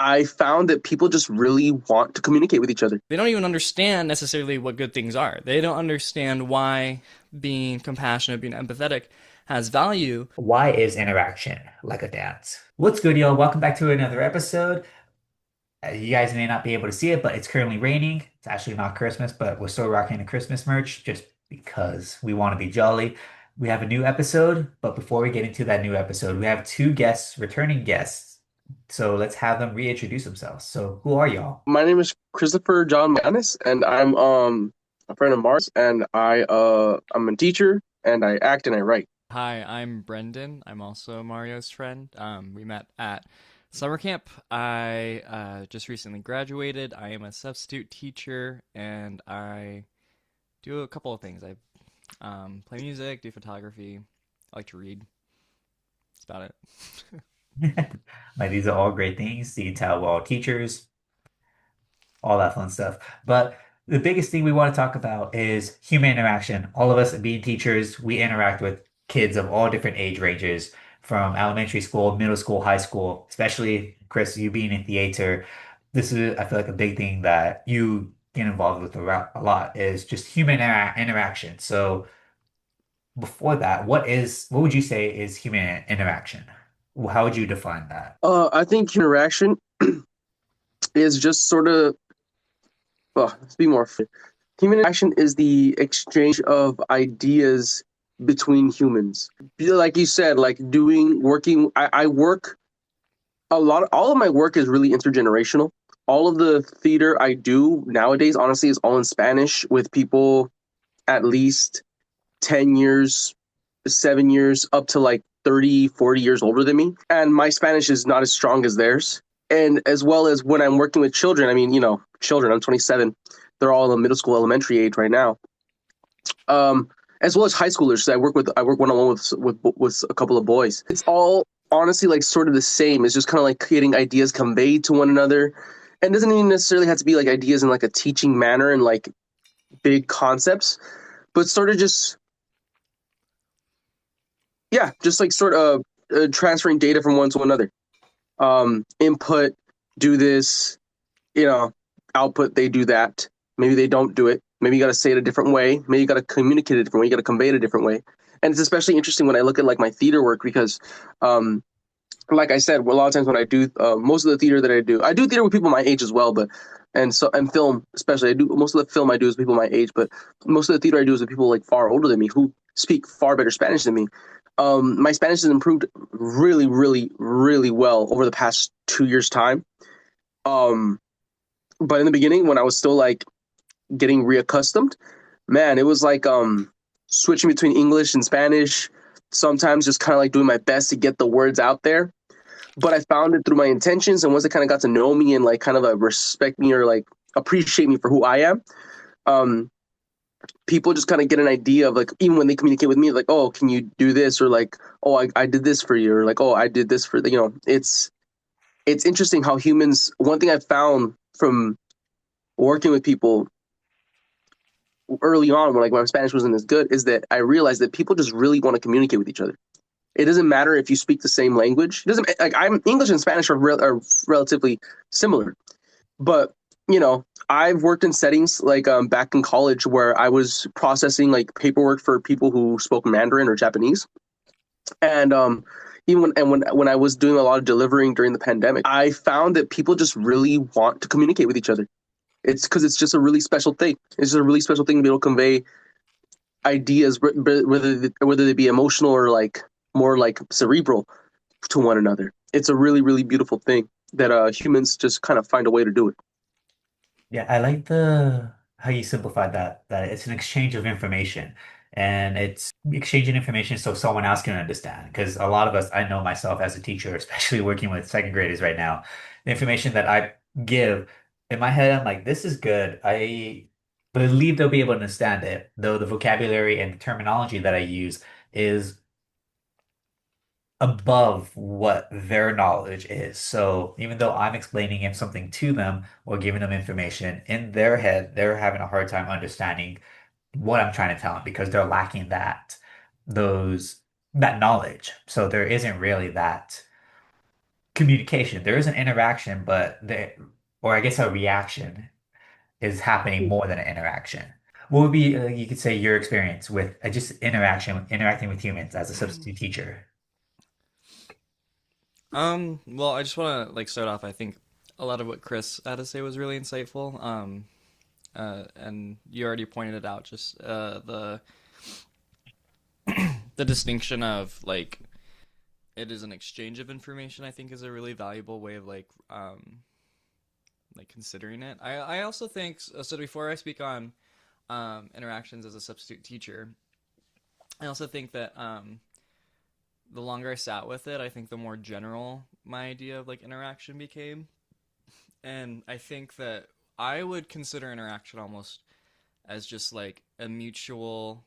I found that people just really want to communicate with each other. They don't even understand necessarily what good things are. They don't understand why being compassionate, being empathetic has value. Why is interaction like a dance? What's good, y'all? Welcome back to another episode. You guys may not be able to see it, but it's currently raining. It's actually not Christmas, but we're still rocking the Christmas merch just because we want to be jolly. We have a new episode, but before we get into that new episode, we have two guests, returning guests. So let's have them reintroduce themselves. So who are y'all? My name is Christopher John Manis, and I'm a friend of Mars, and I'm a teacher, and I act and I write. Hi, I'm Brendan. I'm also Mario's friend. We met at summer camp. I just recently graduated. I am a substitute teacher, and I do a couple of things. I play music, do photography. I like to read. That's about it. Like these are all great things. You can tell we're all teachers, all that fun stuff. But the biggest thing we want to talk about is human interaction. All of us being teachers, we interact with kids of all different age ranges, from elementary school, middle school, high school, especially Chris, you being in theater. This is, I feel like, a big thing that you get involved with a lot is just human interaction. So before that, what would you say is human interaction? How would you define that? I think interaction is just sort of, well, let's be more fair. Human interaction is the exchange of ideas between humans. Like you said, like working. I work a lot. All of my work is really intergenerational. All of the theater I do nowadays, honestly, is all in Spanish with people at least 10 years, 7 years, up to like 30, 40 years older than me. And my Spanish is not as strong as theirs. And as well as when I'm working with children, I mean, children, I'm 27. They're all in the middle school, elementary age right now. Um, as well as high schoolers. So I work one on one with a couple of boys. It's all honestly like sort of the same. It's just kind of like getting ideas conveyed to one another. And it doesn't even necessarily have to be like ideas in like a teaching manner and like big concepts, but sort of just, yeah, just like sort of transferring data from one to another. Input, do this, you know, output, they do that. Maybe they don't do it. Maybe you got to say it a different way. Maybe you got to communicate it a different way. You got to convey it a different way. And it's especially interesting when I look at like my theater work because, like I said, a lot of times when I do most of the theater that I do theater with people my age as well, but and film especially. I do most of the film I do is people my age, but most of the theater I do is with people like far older than me who speak far better Spanish than me. My Spanish has improved really, really, really well over the past 2 years' time. Um, but in the beginning, when I was still like getting reaccustomed, man, it was like switching between English and Spanish. Sometimes just kind of like doing my best to get the words out there. But I found it through my intentions, and once they kind of got to know me and like kind of respect me or like appreciate me for who I am, um, people just kind of get an idea of like even when they communicate with me, like, oh, can you do this, or like, oh, I did this for you, or like, oh, I did this for the, it's interesting how humans. One thing I found from working with people early on when like my Spanish wasn't as good is that I realized that people just really want to communicate with each other. It doesn't matter if you speak the same language. It doesn't like I'm English and Spanish are relatively similar, but I've worked in settings like back in college where I was processing like paperwork for people who spoke Mandarin or Japanese, and even when I was doing a lot of delivering during the pandemic, I found that people just really want to communicate with each other. It's because it's just a really special thing. It's just a really special thing to be able to convey ideas, whether they be emotional or like more like cerebral to one another. It's a really, really beautiful thing that humans just kind of find a way to do it. Yeah, I like the how you simplified that it's an exchange of information and it's exchanging information so someone else can understand. Because a lot of us, I know myself as a teacher, especially working with second graders right now, the information that I give in my head, I'm like, this is good. I believe they'll be able to understand it, though the vocabulary and the terminology that I use is above what their knowledge is. So even though I'm explaining something to them or giving them information in their head, they're having a hard time understanding what I'm trying to tell them because they're lacking those that knowledge. So there isn't really that communication. There is an interaction, but or I guess a reaction is happening more than an interaction. What would be, you could say, your experience with just interacting with humans as a substitute teacher? Well, I just want to like start off. I think a lot of what Chris had to say was really insightful. And you already pointed it out, just the distinction of like it is an exchange of information. I think is a really valuable way of like considering it. I also think so. Before I speak on interactions as a substitute teacher, I also think that the longer I sat with it, I think the more general my idea of like interaction became. And I think that I would consider interaction almost as just like a mutual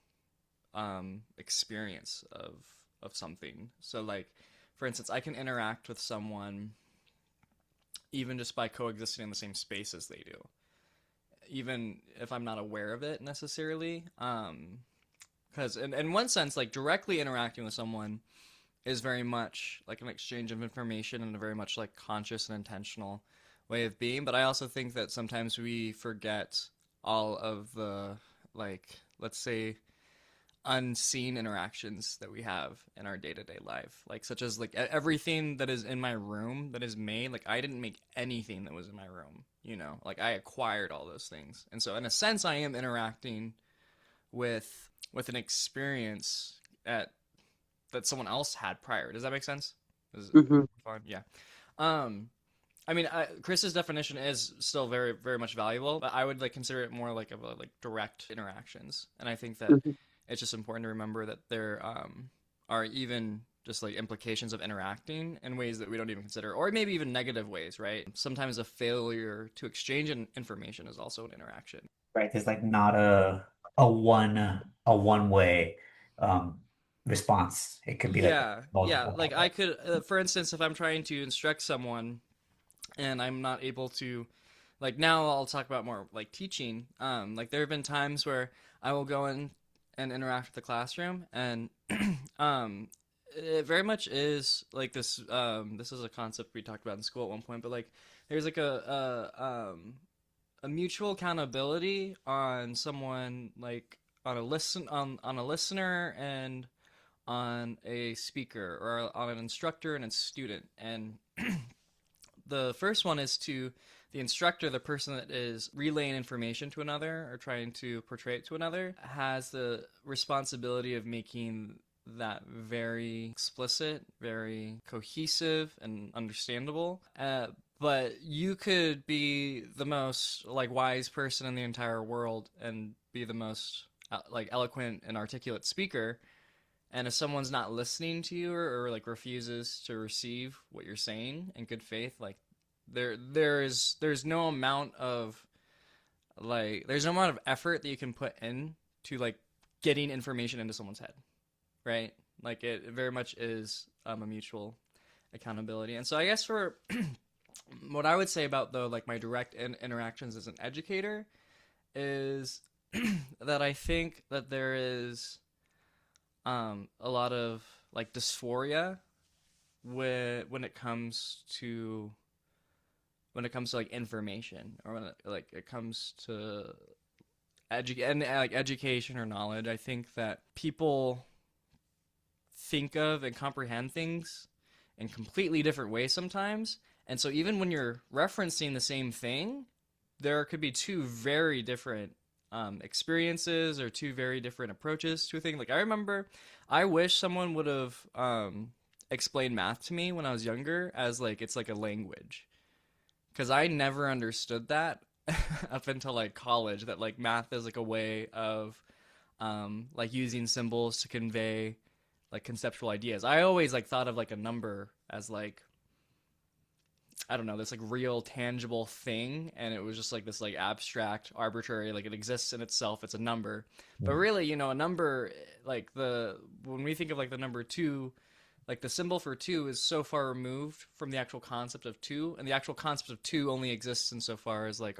experience of something. So like for instance, I can interact with someone even just by coexisting in the same space as they do, even if I'm not aware of it necessarily. Because in one sense, like directly interacting with someone is very much like an exchange of information and a very much like conscious and intentional way of being. But I also think that sometimes we forget all of the like, let's say, unseen interactions that we have in our day-to-day life, like such as like everything that is in my room that is made. Like I didn't make anything that was in my room, like I acquired all those things. And so in a sense I am interacting with an experience that someone else had prior. Does that make sense? Is it Hmm. fine? Yeah. I mean, Chris's definition is still very, very much valuable, but I would like consider it more like of a, like direct interactions. And I think that Hmm. it's just important to remember that there are even just like implications of interacting in ways that we don't even consider, or maybe even negative ways, right? Sometimes a failure to exchange information is also an interaction. Right? There's like not a one way um response. It could be like Yeah, yeah. multiple Like I outlets. could, for instance, if I'm trying to instruct someone and I'm not able to, like now I'll talk about more like teaching. Like there have been times where I will go in and interact with the classroom, and um, it very much is like this. This is a concept we talked about in school at one point, but like there's like a mutual accountability on someone like on a listener and on a speaker or on an instructor and a student. And the first one is to the instructor, the person that is relaying information to another or trying to portray it to another, has the responsibility of making that very explicit, very cohesive, and understandable. But you could be the most like wise person in the entire world and be the most like eloquent and articulate speaker, and if someone's not listening to you or like refuses to receive what you're saying in good faith, like there's no amount of there's no amount of effort that you can put in to like getting information into someone's head, right? Like it very much is a mutual accountability. And so I guess for what I would say about though like my direct interactions as an educator is that I think that there is a lot of like dysphoria when it comes to like information, or when it comes to like education or knowledge. I think that people think of and comprehend things in completely different ways sometimes. And so even when you're referencing the same thing, there could be two very different experiences or two very different approaches to a thing. Like I remember, I wish someone would have explained math to me when I was younger as like it's like a language, because I never understood that up until like college. That like math is like a way of like using symbols to convey like conceptual ideas. I always like thought of like a number as like, I don't know, this like real tangible thing, and it was just like this like abstract, arbitrary, like it exists in itself, it's a number. But really, a number, like the when we think of like the number two, like the symbol for two is so far removed from the actual concept of two, and the actual concept of two only exists insofar as like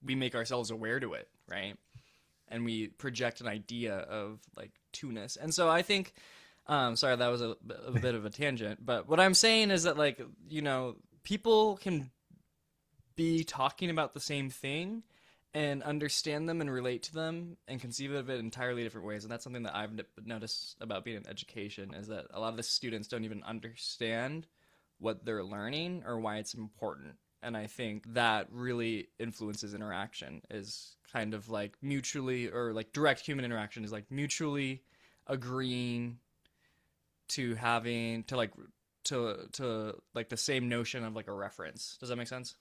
we make ourselves aware to it, right? And we project an idea of like two-ness. And so I think Sorry, that was a bit of a tangent, but what I'm saying is that like, people can be talking about the same thing and understand them and relate to them and conceive of it in entirely different ways. And that's something that I've noticed about being in education is that a lot of the students don't even understand what they're learning or why it's important. And I think that really influences interaction is kind of like mutually or like direct human interaction is like mutually agreeing to having to like the same notion of like a reference. Does that make sense?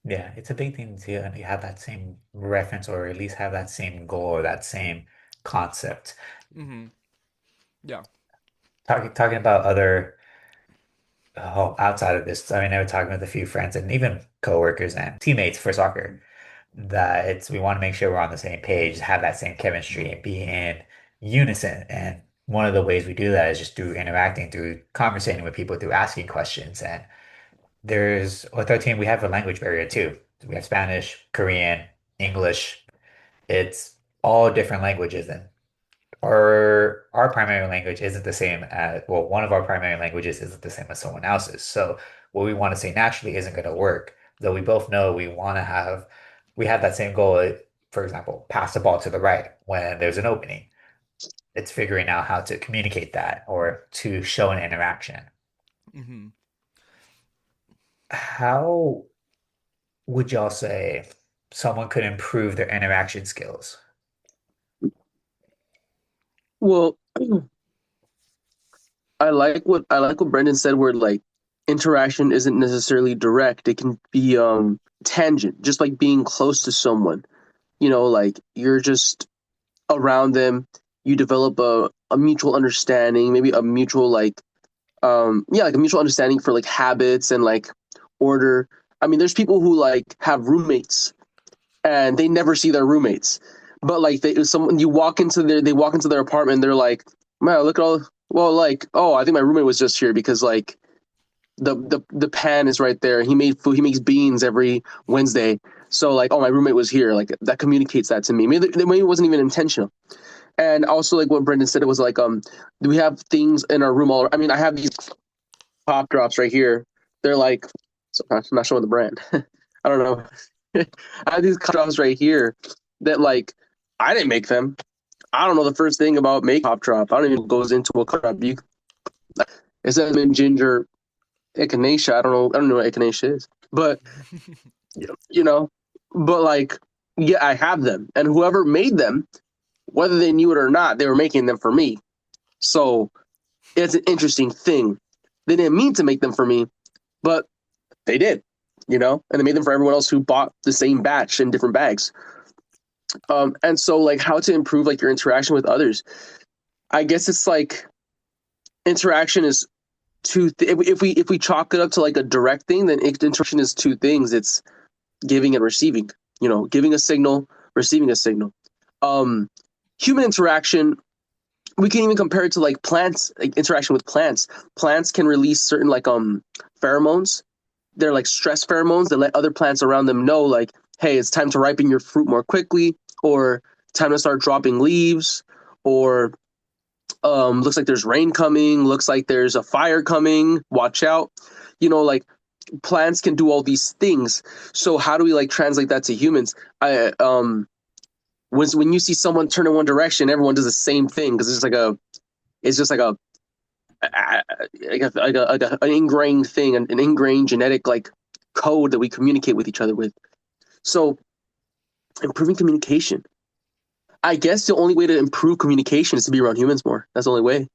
Yeah, it's a big thing to have that same reference or at least have that same goal or that same concept. Mm-hmm. Yeah. Talking about other outside of this, I mean, I was talking with a few friends and even coworkers and teammates for soccer that it's we want to make sure we're on the same page, have that same chemistry, and be in unison. And one of the ways we do that is just through interacting, through conversating with people, through asking questions. And there's with our team, we have a language barrier too. We have Spanish, Korean, English. It's all different languages, and our primary language isn't the same as well, one of our primary languages isn't the same as someone else's. So what we want to say naturally isn't going to work. Though we both know we have that same goal. For example, pass the ball to the right when there's an opening. It's figuring out how to communicate that or to show an interaction. Mm-hmm. How would y'all say someone could improve their interaction skills? Well, I like what Brendan said, where like interaction isn't necessarily direct. It can be tangent, just like being close to someone. Like you're just around them, you develop a mutual understanding, maybe a mutual like yeah, like a mutual understanding for like habits and like order. I mean, there's people who like have roommates and they never see their roommates. But like someone they walk into their apartment, they're like, man, look at all. Well, like, oh, I think my roommate was just here because like the pan is right there. He made food. He makes beans every Wednesday. So like, oh, my roommate was here. Like that communicates that to me. Maybe it wasn't even intentional. And also like what Brendan said, it was like do we have things in our room all? I mean, I have these pop drops right here. They're like, so I'm not showing the brand. I don't know. I have these pop drops right here that like I didn't make them. I don't know the first thing about make pop drop. I don't even know what goes into a cup drop. It says mint ginger echinacea. I don't know. I don't know what echinacea is, but you know, but like, yeah, I have them, and whoever made them, whether they knew it or not, they were making them for me. So it's an interesting thing. They didn't mean to make them for me, but they did, and they made them for everyone else who bought the same batch in different bags. And so like how to improve like your interaction with others. I guess it's like interaction is if we chalk it up to like a direct thing, then interaction is two things. It's giving and receiving. Giving a signal, receiving a signal. Um, Human interaction, we can even compare it to like plants, like interaction with plants. Plants can release certain like pheromones. They're like stress pheromones that let other plants around them know like, hey, it's time to ripen your fruit more quickly, or time to start dropping leaves, or looks like there's rain coming, looks like there's a fire coming, watch out. Like plants can do all these things. So how do we like translate that to humans? I when you see someone turn in one direction, everyone does the same thing because it's just like an ingrained thing, an ingrained genetic like code that we communicate with each other with. So improving communication. I guess the only way to improve communication is to be around humans more. That's the only way.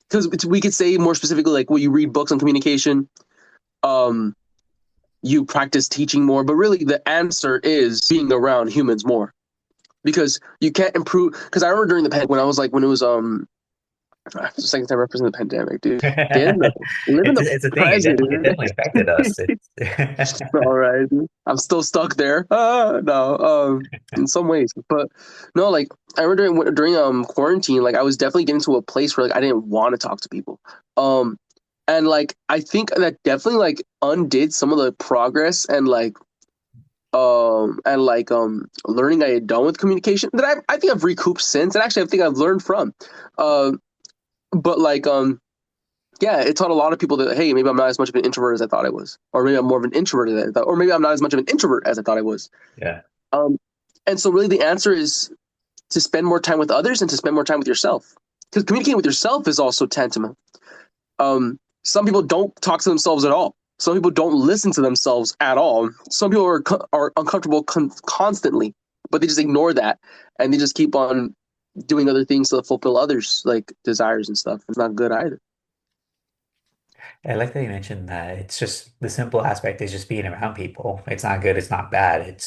Because we could say more specifically, like, well, you read books on communication, um, you practice teaching more, but really the answer is being around humans more. Because you can't improve. Because I remember during the pandemic when it was the second time representing the pandemic, dude. Live in the It's a thing. present. It definitely affected us. All right, I'm still stuck there. No, in some ways, but no, like I remember during quarantine, like I was definitely getting to a place where like I didn't want to talk to people. And like I think that definitely like undid some of the progress and learning I had done with communication that I think I've recouped since, and actually I think I've learned from. but like yeah, it taught a lot of people that hey, maybe I'm not as much of an introvert as I thought I was, or maybe I'm more of an introvert than I thought, or maybe I'm not as much of an introvert as I thought I was. Yeah. Um, and so really the answer is to spend more time with others and to spend more time with yourself. Because communicating with yourself is also tantamount. Some people don't talk to themselves at all. Some people don't listen to themselves at all. Some people are uncomfortable constantly, but they just ignore that and they just keep on doing other things to fulfill others like desires and stuff. It's not good either. I like that you mentioned that it's just the simple aspect is just being around people. It's not good, it's not bad.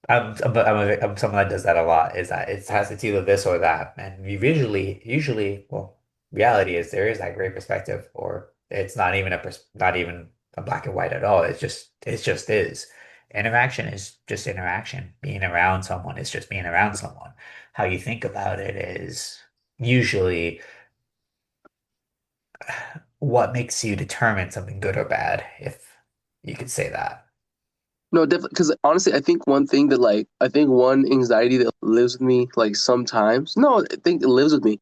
I'm someone that does that a lot, is that it has it's either this or that. And you well, reality is there is that great perspective, or it's not even a black and white at all. It just is. Interaction is just interaction. Being around someone is just being around someone. How you think about it is usually what makes you determine something good or bad, if you could say that. No, definitely. Because honestly, I think one thing that I think one anxiety that lives with me like sometimes. No, I think it lives with me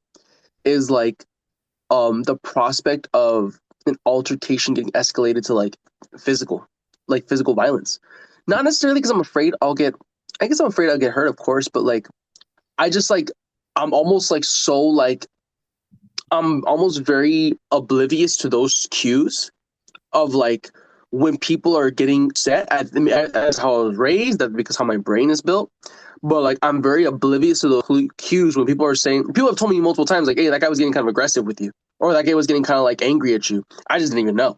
is the prospect of an altercation getting escalated to physical violence. Not necessarily because I'm afraid I'll get. I guess I'm afraid I'll get hurt, of course, but I just I'm almost I'm almost very oblivious to those cues of when people are getting set. As how I was raised, that because how my brain is built. But I'm very oblivious to the cues when people are saying. People have told me multiple times, like, "Hey, that guy was getting kind of aggressive with you," or "That guy was getting kind of angry at you." I just didn't even know,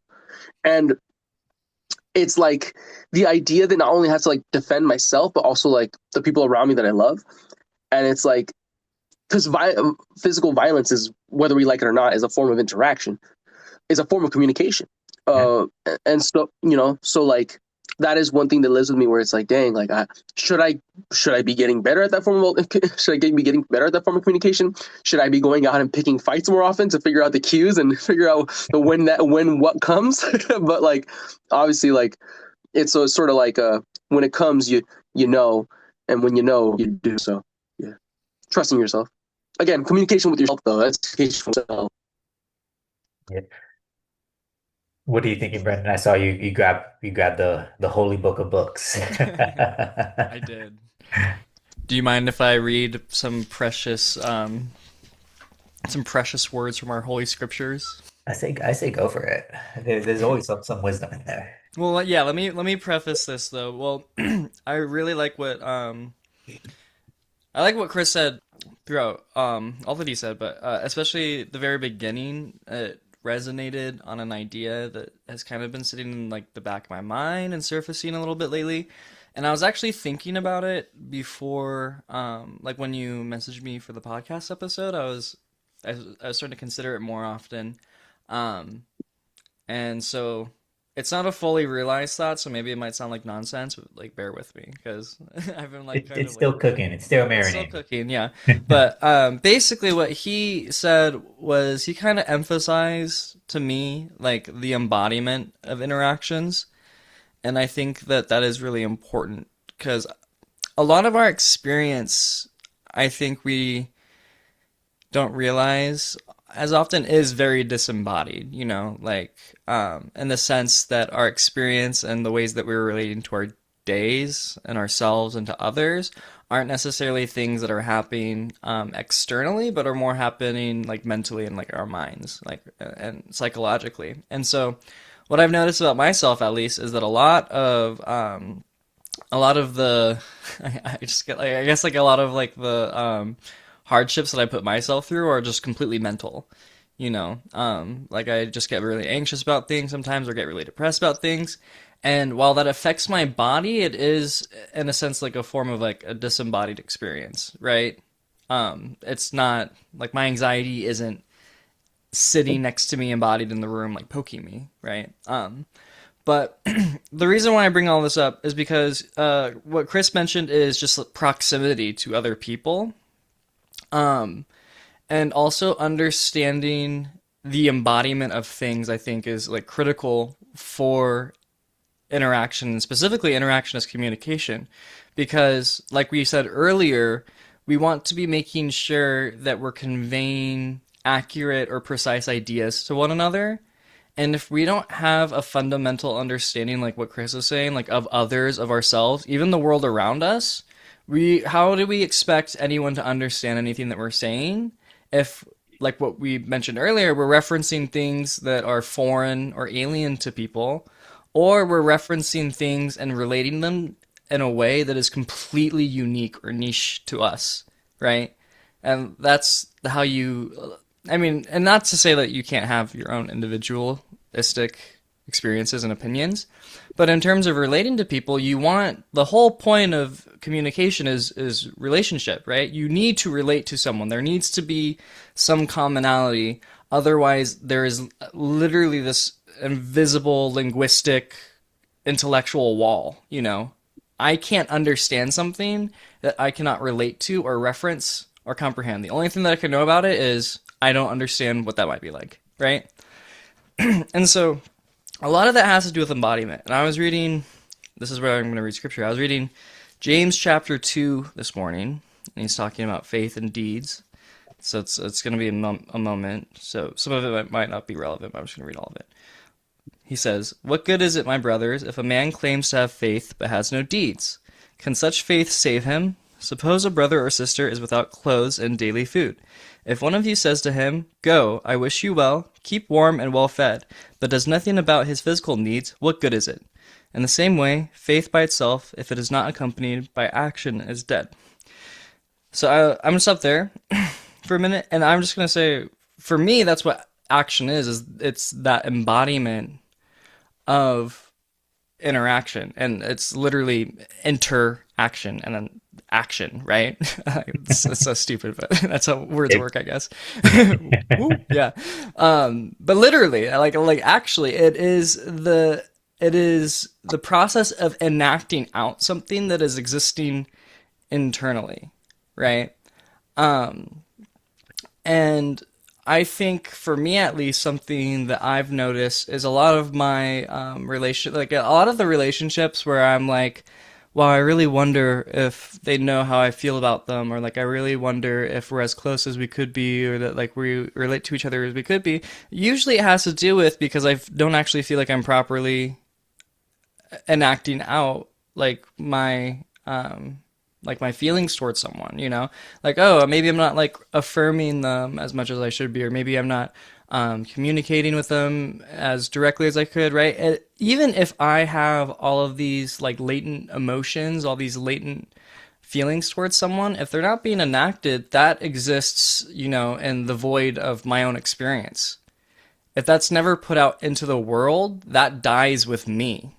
and it's the idea that not only have to defend myself, but also the people around me that I love, and it's because physical violence is, whether we like it or not, is a form of interaction, is a form of communication. Yeah. Uh, and so that is one thing that lives with me, where it's dang, should I should I be getting better at that form of be getting better at that form of communication? Should I be going out and picking fights more often to figure out the cues and figure out the when what comes? But obviously it's sort of when it comes, you know, and when you know, you do. So yeah, trusting yourself. Again, communication with yourself though. That's communication with yourself. Yeah. What are you thinking, Brendan? I saw you grab the holy book of books. I did. Do you mind if I read some precious words from our holy scriptures? I say go for it. There's always some wisdom in there. Well, yeah. Let me preface this though. Well, I really like what I like what Chris said throughout all that he said, but especially the very beginning. It resonated on an idea that has kind of been sitting in the back of my mind and surfacing a little bit lately. And I was actually thinking about it before, when you messaged me for the podcast episode. I was starting to consider it more often, um, and so it's not a fully realized thought. So maybe it might sound like nonsense, but bear with me because I've been kind It's of still cooking. It's still it's still marinating. cooking, yeah. But basically, what he said was he kind of emphasized to me the embodiment of interactions, and I think that that is really important because a lot of our experience, I think we don't realize as often is very disembodied, in the sense that our experience and the ways that we're relating to our days and ourselves and to others aren't necessarily things that are happening externally, but are more happening mentally in our minds, and psychologically. And so, what I've noticed about myself, at least, is that a lot of the I just get I guess a lot of hardships that I put myself through are just completely mental. I just get really anxious about things sometimes or get really depressed about things. And while that affects my body, it is in a sense a form of a disembodied experience, right? It's not my anxiety isn't sitting next to me embodied in the room poking me, right? But the reason why I bring all this up is because what Chris mentioned is just proximity to other people. And also understanding the embodiment of things, I think, is critical for interaction, specifically interaction as communication, because like we said earlier, we want to be making sure that we're conveying accurate or precise ideas to one another. And if we don't have a fundamental understanding, like what Chris is saying, like of others, of ourselves, even the world around us, how do we expect anyone to understand anything that we're saying if, like what we mentioned earlier, we're referencing things that are foreign or alien to people, or we're referencing things and relating them in a way that is completely unique or niche to us, right? And that's how you, I mean, and not to say that you can't have your own individualistic experiences and opinions, but in terms of relating to people, you want, the whole point of communication is relationship, right? You need to relate to someone. There needs to be some commonality. Otherwise, there is literally this invisible linguistic intellectual wall, you know? I can't understand something that I cannot relate to or reference or comprehend. The only thing that I can know about it is I don't understand what that might be like, right? And so a lot of that has to do with embodiment. And I was reading, this is where I'm going to read scripture. I was reading James chapter 2 this morning, and he's talking about faith and deeds. So it's going to be a moment. So some of it might not be relevant, but I'm just going to read all of it. He says, "What good is it, my brothers, if a man claims to have faith but has no deeds? Can such faith save him? Suppose a brother or sister is without clothes and daily food. If one of you says to him, 'Go, I wish you well, keep warm and well fed,' but does nothing about his physical needs, what good is it? In the same way, faith by itself, if it is not accompanied by action, is dead." So I'm going to stop there for a minute, and I'm just going to say, for me, that's what action is it's that embodiment of interaction, and it's literally interaction and then action, right? It's so stupid, but that's how words work, I guess. Woo, yeah. But literally, like actually, it is the process of enacting out something that is existing internally, right? And I think for me, at least, something that I've noticed is a lot of my like a lot of the relationships where I'm like, wow, I really wonder if they know how I feel about them, or like I really wonder if we're as close as we could be, or that like we relate to each other as we could be. Usually it has to do with because I don't actually feel like I'm properly enacting out like my feelings towards someone, you know, like, oh, maybe I'm not like affirming them as much as I should be, or maybe I'm not communicating with them as directly as I could, right? Even if I have all of these like latent emotions, all these latent feelings towards someone, if they're not being enacted, that exists, you know, in the void of my own experience. If that's never put out into the world, that dies with me,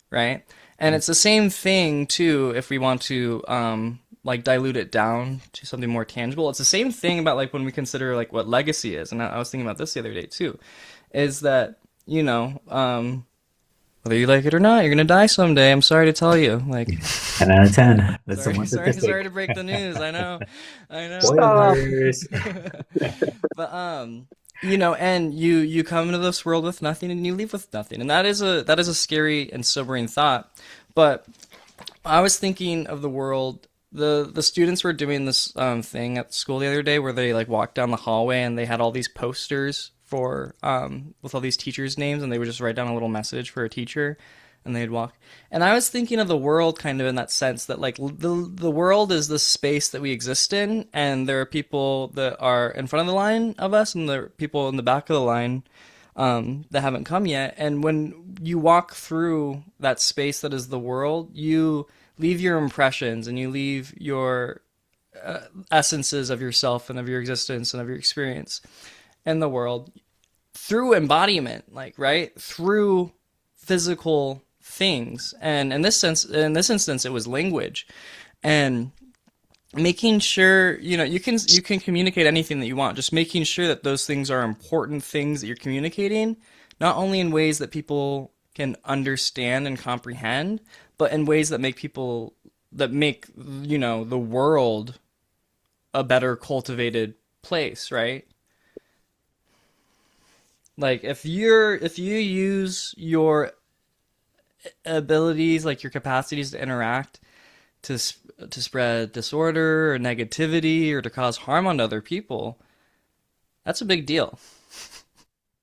right? And it's the same thing too if we want to like dilute it down to something more tangible. It's the same thing about like when we consider like what legacy is. And I was thinking about this the other day too, is that, you know, whether you like it or not, you're gonna die someday. I'm sorry to tell you. Like 10 out of 10. That's the sorry, one sorry, statistic. sorry to break the news. I know. Stop. Spoilers. But you know, and you come into this world with nothing and you leave with nothing. And that is a scary and sobering thought. But I was thinking of the world. The students were doing this thing at school the other day where they like walked down the hallway and they had all these posters for with all these teachers' names, and they would just write down a little message for a teacher, and they'd walk. And I was thinking of the world kind of in that sense that like the world is the space that we exist in, and there are people that are in front of the line of us, and there are people in the back of the line that haven't come yet. And when you walk through that space that is the world, you leave your impressions and you leave your essences of yourself and of your existence and of your experience in the world through embodiment, like, right? Through physical things. And in this instance, it was language. And making sure, you know, you can communicate anything that you want, just making sure that those things are important things that you're communicating, not only in ways that people can understand and comprehend, but in ways that make, you know, the world a better cultivated place, right? Like if you use your abilities, like your capacities to interact to spread disorder or negativity or to cause harm on other people, That's a big deal.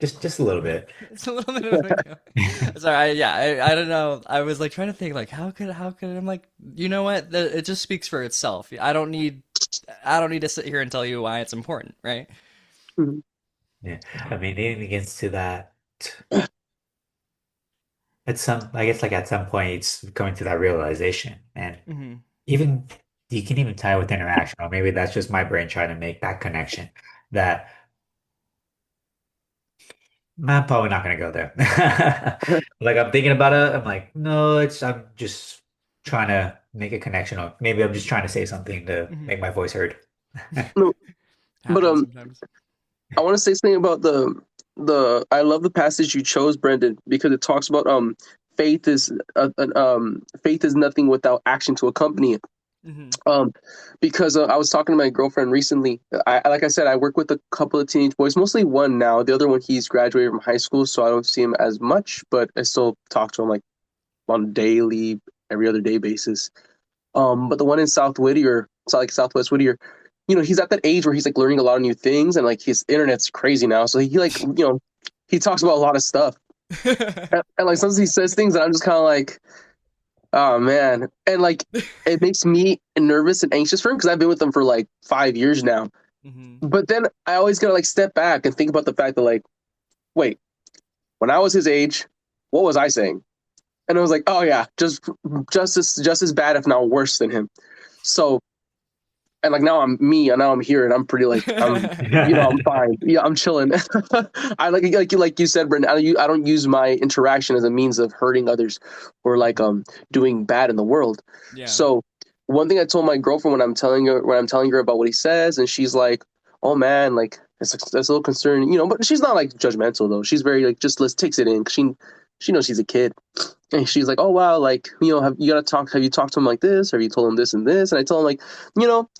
Just a little bit. It's a little bit of a big deal. Sorry, I don't know. I was like trying to think like how could I'm like, you know what? It just speaks for itself. I don't need to sit here and tell you why it's important, right? Mhm. Yeah. I mean, it begins to that at some, I guess like at some point it's coming to that realization. And Hmm. even you can even tie it with interaction, or maybe that's just my brain trying to make that connection that I'm probably not gonna go there. Like I'm thinking about it, I'm like, no, I'm just trying to make a connection, or maybe I'm just trying to say something to Hmm. make my voice heard. No, but Happens sometimes. I want to say something about the. I love the passage you chose, Brendan, because it talks about faith is nothing without action to accompany it. Hmm. Um, because I was talking to my girlfriend recently. Like I said, I work with a couple of teenage boys, mostly one now. The other one, he's graduated from high school, so I don't see him as much, but I still talk to him like on a daily, every other day basis. But the one in South Whittier, it's like Southwest Whittier, he's at that age where he's like learning a lot of new things, and like his internet's crazy now. So he like, he talks about a lot of stuff, and like sometimes he says things, and I'm just kind of like, oh man, and like it makes me nervous and anxious for him because I've been with him for like 5 years now. Hmm. But then I always gotta like step back and think about the fact that like, wait, when I was his age, what was I saying? And I was like, oh yeah, just as bad, if not worse than him. So and like now I'm me and now I'm here and I'm pretty like I'm fine. Yeah, I'm chilling. I like you said, Brendan. I don't use my interaction as a means of hurting others or like doing bad in the world. Yeah. So one thing I told my girlfriend when I'm telling her about what he says, and she's like, "Oh man, like that's a little concerning, But she's not like judgmental though. She's very like just takes it in. 'Cause she knows she's a kid. And she's like, "Oh wow, like have you talked to him like this? Have you told him this and this?" And I tell him like,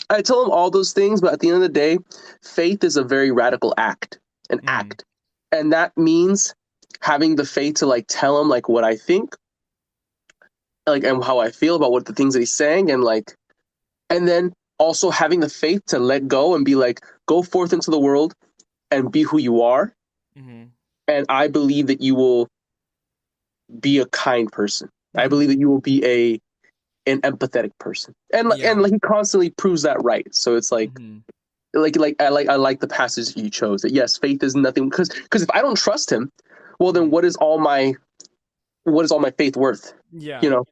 I tell him all those things, but at the end of the day, faith is a very radical act, an Hmm. act, and that means having the faith to like tell him like what I think, like and how I feel about what the things that he's saying, and like, and then also having the faith to let go and be like, go forth into the world and be who you are, Hmm. and I believe that you will be a kind person. I Hmm. believe that you will be an empathetic person, and Yeah. like he constantly proves that right. So it's Hmm. like I like the passage that you chose. That yes, faith is nothing because if I don't trust him, well then Hmm. what is all my faith worth? Yeah. You know?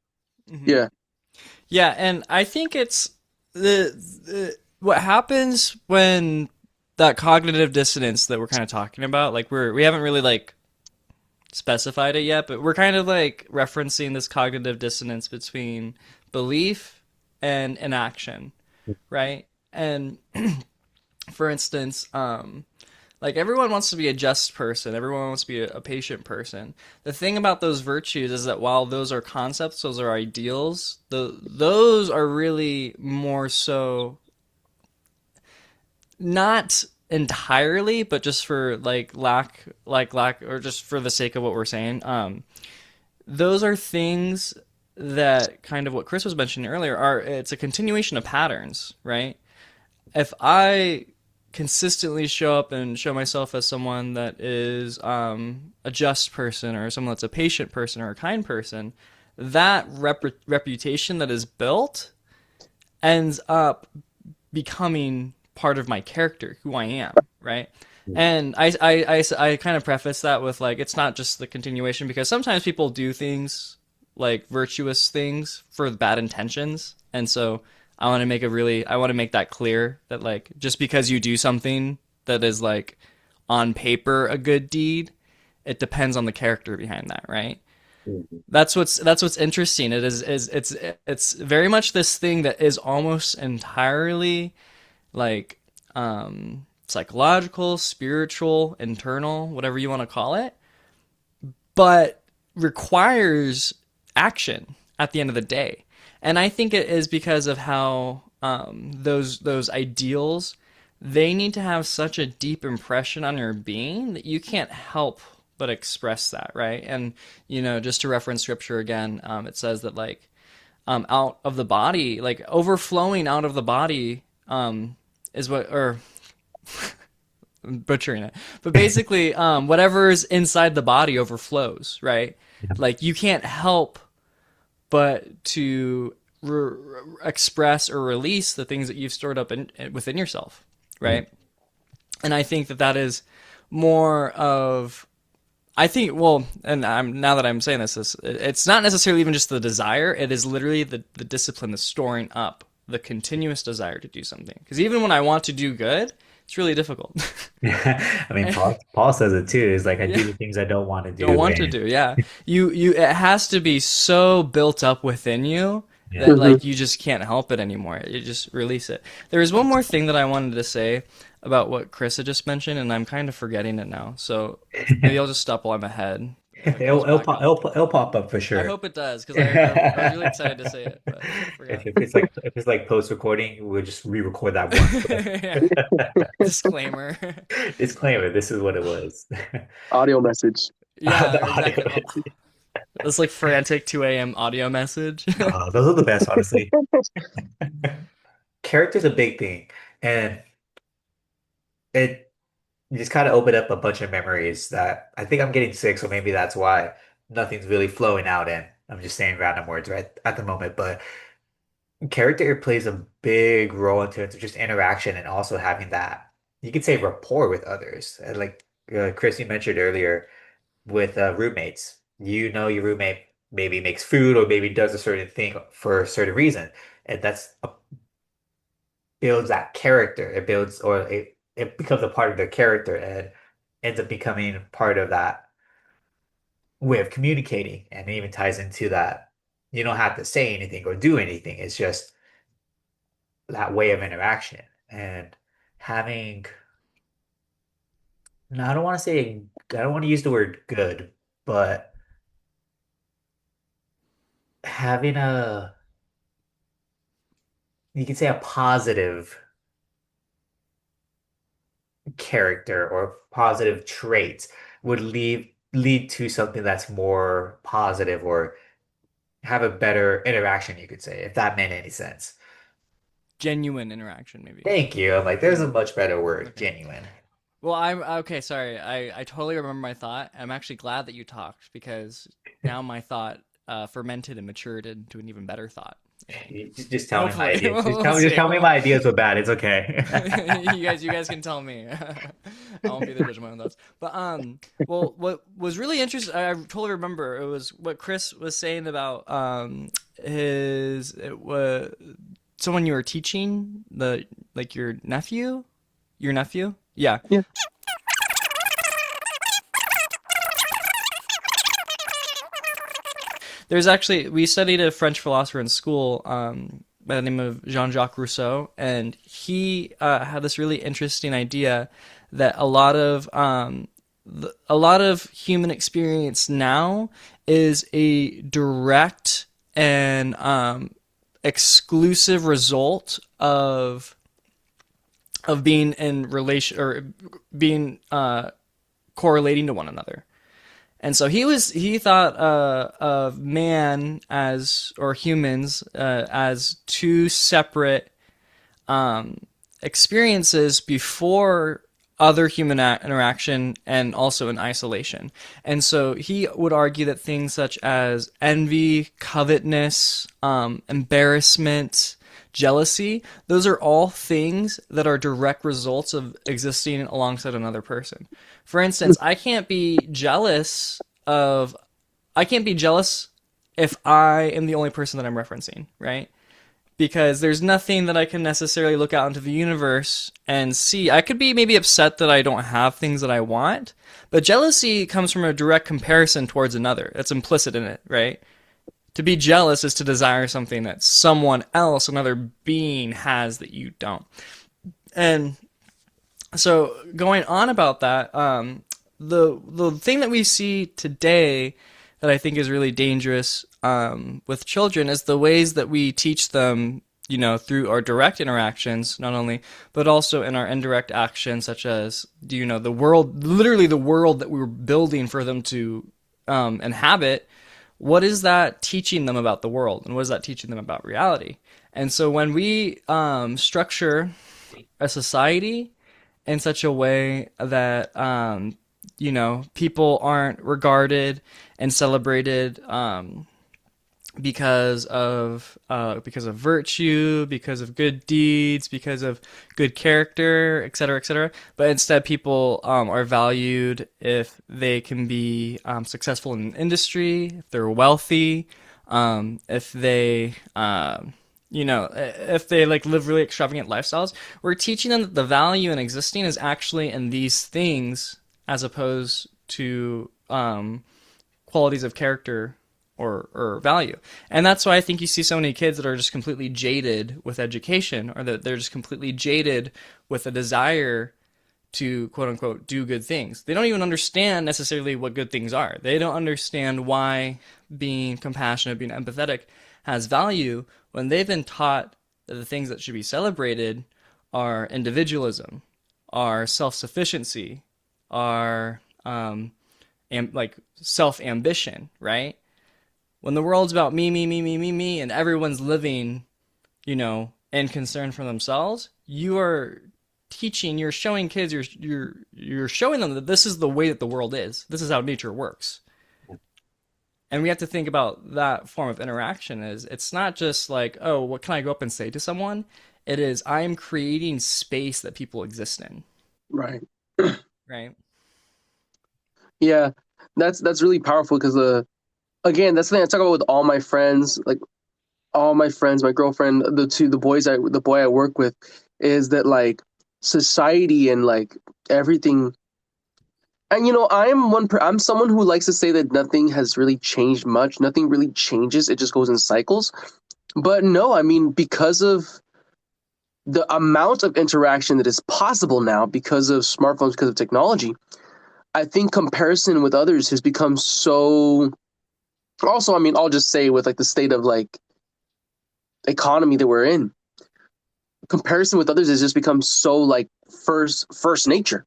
Hmm. Yeah. Yeah, and I think it's the what happens when that cognitive dissonance that we're kind of talking about, like we haven't really like specified it yet, but we're kind of like referencing this cognitive dissonance between belief and inaction, right? And for instance, like everyone wants to be a just person, everyone wants to be a patient person. The thing about those virtues is that while those are concepts, those are ideals, those are really more so not entirely, but just for like lack or just for the sake of what we're saying. Those are things that kind of what Chris was mentioning earlier are it's a continuation of patterns, right? If I consistently show up and show myself as someone that is a just person or someone that's a patient person or a kind person, that reputation that is built ends up becoming part of my character, who I am, right? And I kind of preface that with like, it's not just the continuation because sometimes people do things like virtuous things for bad intentions. And so I want to make that clear that like, just because you do something that is like on paper a good deed, it depends on the character behind that, right? That's what's interesting. It's very much this thing that is almost entirely like psychological, spiritual, internal, whatever you want to call it, but requires action at the end of the day. And I think it is because of how those ideals they need to have such a deep impression on your being that you can't help but express that, right? And just to reference scripture again, it says that like out of the body, like overflowing out of the body, is what or I'm butchering it. But basically, whatever's inside the body overflows, right? Yeah. Like you can't help but to express or release the things that you've stored up within yourself, Yeah. right? And I think that that is more of I think, well, and now that I'm saying this, it's not necessarily even just the desire. It is literally the discipline, the storing up, the continuous desire to do something. Because even when I want to do good, it's really difficult. I mean, Paul says it too. It's like I Yeah, do the things I don't want to don't do, want to and do. Yeah, it has to be so built up within you yeah. that Hmm. like you just can't help it anymore. You just release it. There was one more thing that I wanted to say about what Chris had just mentioned, and I'm kind of forgetting it now. So maybe I'll just stop while I'm ahead. If it comes back, I'll. It'll pop up for I sure. hope it does because I was really excited to say it, but I forgot. If it's like post recording, we'll just re-record that one clip. Yeah. Disclaimer. Disclaimer, this is what it was. Audio message. Yeah, The audio exactly. Oh, is, this like frantic 2 a.m. audio message. those are the best, honestly. Character's a big thing, and it just kind of opened up a bunch of memories that I think I'm getting sick, so maybe that's why nothing's really flowing out in. I'm just saying random words right at the moment, but character plays a big role into it, so just interaction and also having that you could say rapport with others. And like Chris, you mentioned earlier with roommates, you know your roommate maybe makes food or maybe does a certain thing for a certain reason, and builds that character. It builds or it becomes a part of their character and ends up becoming part of that way of communicating, and it even ties into that you don't have to say anything or do anything. It's just that way of interaction and having no, I don't want to say I don't want to use the word good, but having a you could say a positive character or positive traits would lead to something that's more positive or have a better interaction, you could say, if that made any sense. Genuine interaction, maybe. Thank you. I'm like, there's a Hmm. much better word, Okay. genuine. Well, I'm okay. Sorry, I totally remember my thought. I'm actually glad that you talked because now my thought fermented and matured into an even better thought. And Just tell me my hopefully, ideas. we'll Just see. tell me my ideas were bad. It's okay. You guys can tell me. I won't be the judge of my own thoughts. But well, what was really interesting, I totally remember it was what Chris was saying about his it was someone you were teaching the like your nephew, yeah. Yeah. There's actually we studied a French philosopher in school by the name of Jean-Jacques Rousseau, and he had this really interesting idea that a lot of human experience now is a direct and exclusive result of being in relation or being correlating to one another. And so he thought of man as or humans as two separate experiences before other human interaction and also in isolation. And so he would argue that things such as envy, covetousness, embarrassment, jealousy, those are all things that are direct results of existing alongside another person. For instance, I can't be jealous if I am the only person that I'm referencing, right? Because there's nothing that I can necessarily look out into the universe and see. I could be maybe upset that I don't have things that I want, but jealousy comes from a direct comparison towards another. That's implicit in it, right? To be jealous is to desire something that someone else, another being, has that you don't. And so going on about that, the thing that we see today that I think is really dangerous with children is the ways that we teach them, you know, through our direct interactions, not only, but also in our indirect actions, such as, do you know, the world, literally the world that we were building for them to inhabit. What is that teaching them about the world? And what is that teaching them about reality? And so when we structure a society in such a way that people aren't regarded and celebrated because of virtue, because of good deeds, because of good character, et cetera, et cetera. But instead, people are valued if they can be successful in industry, if they're wealthy, if they if they like live really extravagant lifestyles. We're teaching them that the value in existing is actually in these things, as opposed to qualities of character or value. And that's why I think you see so many kids that are just completely jaded with education, or that they're just completely jaded with a desire to quote unquote do good things. They don't even understand necessarily what good things are. They don't understand why being compassionate, being empathetic has value, when they've been taught that the things that should be celebrated are individualism, are self-sufficiency, are like self-ambition, right? When the world's about me, me, me, me, me, me, and everyone's living, in concern for themselves, you are teaching, you're showing kids, you're showing them that this is the way that the world is. This is how nature works. And we have to think about that form of interaction as it's not just like, oh, what can I go up and say to someone? It is, I am creating space that people exist in, Right. right? Yeah, that's really powerful because again, that's the thing I talk about with all my friends, like all my friends, my girlfriend, the boy I work with, is that like society and like everything. And I'm someone who likes to say that nothing has really changed much. Nothing really changes. It just goes in cycles. But no, I mean, because of the amount of interaction that is possible now because of smartphones, because of technology, I think comparison with others has become so. Also, I mean, I'll just say with like the state of like economy that we're in, comparison with others has just become so like first nature.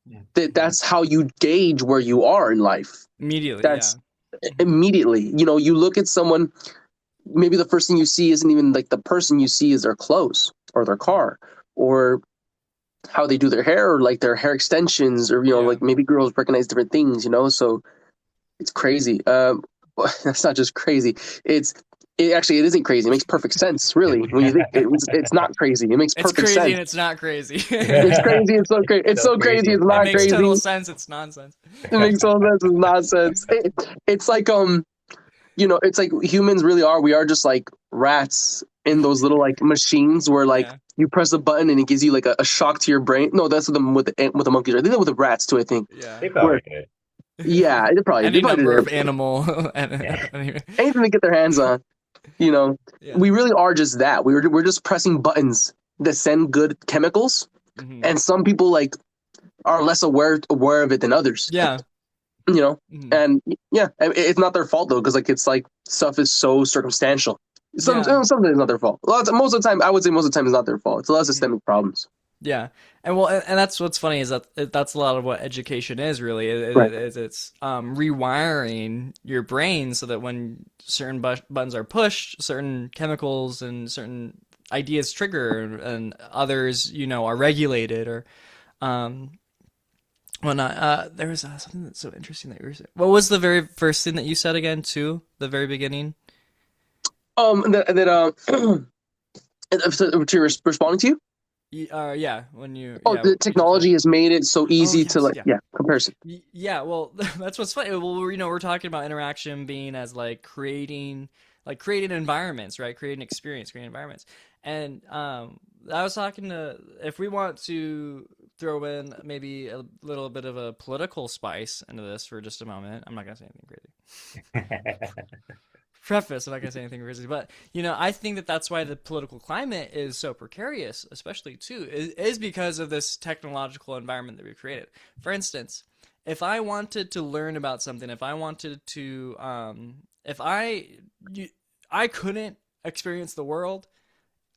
Yeah. That's how you gauge where you are in life. Immediately, That's yeah. immediately. You look at someone, maybe the first thing you see isn't even like the person you see is their clothes or their car or how they do their hair or like their hair extensions or Yeah. like maybe girls recognize different things, so it's crazy. That's not just crazy. It isn't crazy. It makes perfect sense, really. When you think it's not crazy. It makes It's perfect crazy sense. and it's not crazy. It's crazy. It's so crazy. It's so crazy. It's It not makes crazy. total sense. It's nonsense. It makes total sense. It's nonsense. It's like it's like humans really are. We are just like rats in those little like machines where like Yeah. you press a button and it gives you like a shock to your brain. No, that's with the monkeys. Right? They did it with the rats too. I think. Yeah. They probably did. Yeah, they probably Any number did of animal. Yeah. anything to get their hands on. Yeah. We really are just that. We're just pressing buttons that send good chemicals, Mhm. and some people like are less aware of it than others. Yeah. Mhm. Mhm. And yeah, it's not their fault though, because like it's like stuff is so circumstantial. Yeah. Something is not their fault. Most of the time, I would say most of the time it's not their fault. It's a lot of Mhm. systemic problems. Yeah, and that's what's funny is that that's a lot of what education is really. Right. It's rewiring your brain so that when certain buttons are pushed, certain chemicals and certain ideas trigger, and others, are regulated or um whatnot. There was something that's so interesting that you were saying. What was the very first thing that you said again, too? The very beginning. Responding to you. Yeah, when you Oh, yeah, the you just said. technology has made it so Oh easy to yes, like, yeah. comparison. Yeah, well, that's what's funny. Well, we're talking about interaction being as creating environments, right? Creating experience, creating environments. And I was talking to, if we want to throw in maybe a little bit of a political spice into this for just a moment. I'm not gonna say anything crazy. Preface, I'm not gonna say anything crazy, but I think that that's why the political climate is so precarious, especially too, is because of this technological environment that we've created. For instance, if I wanted to learn about something, if I wanted to, if I couldn't experience the world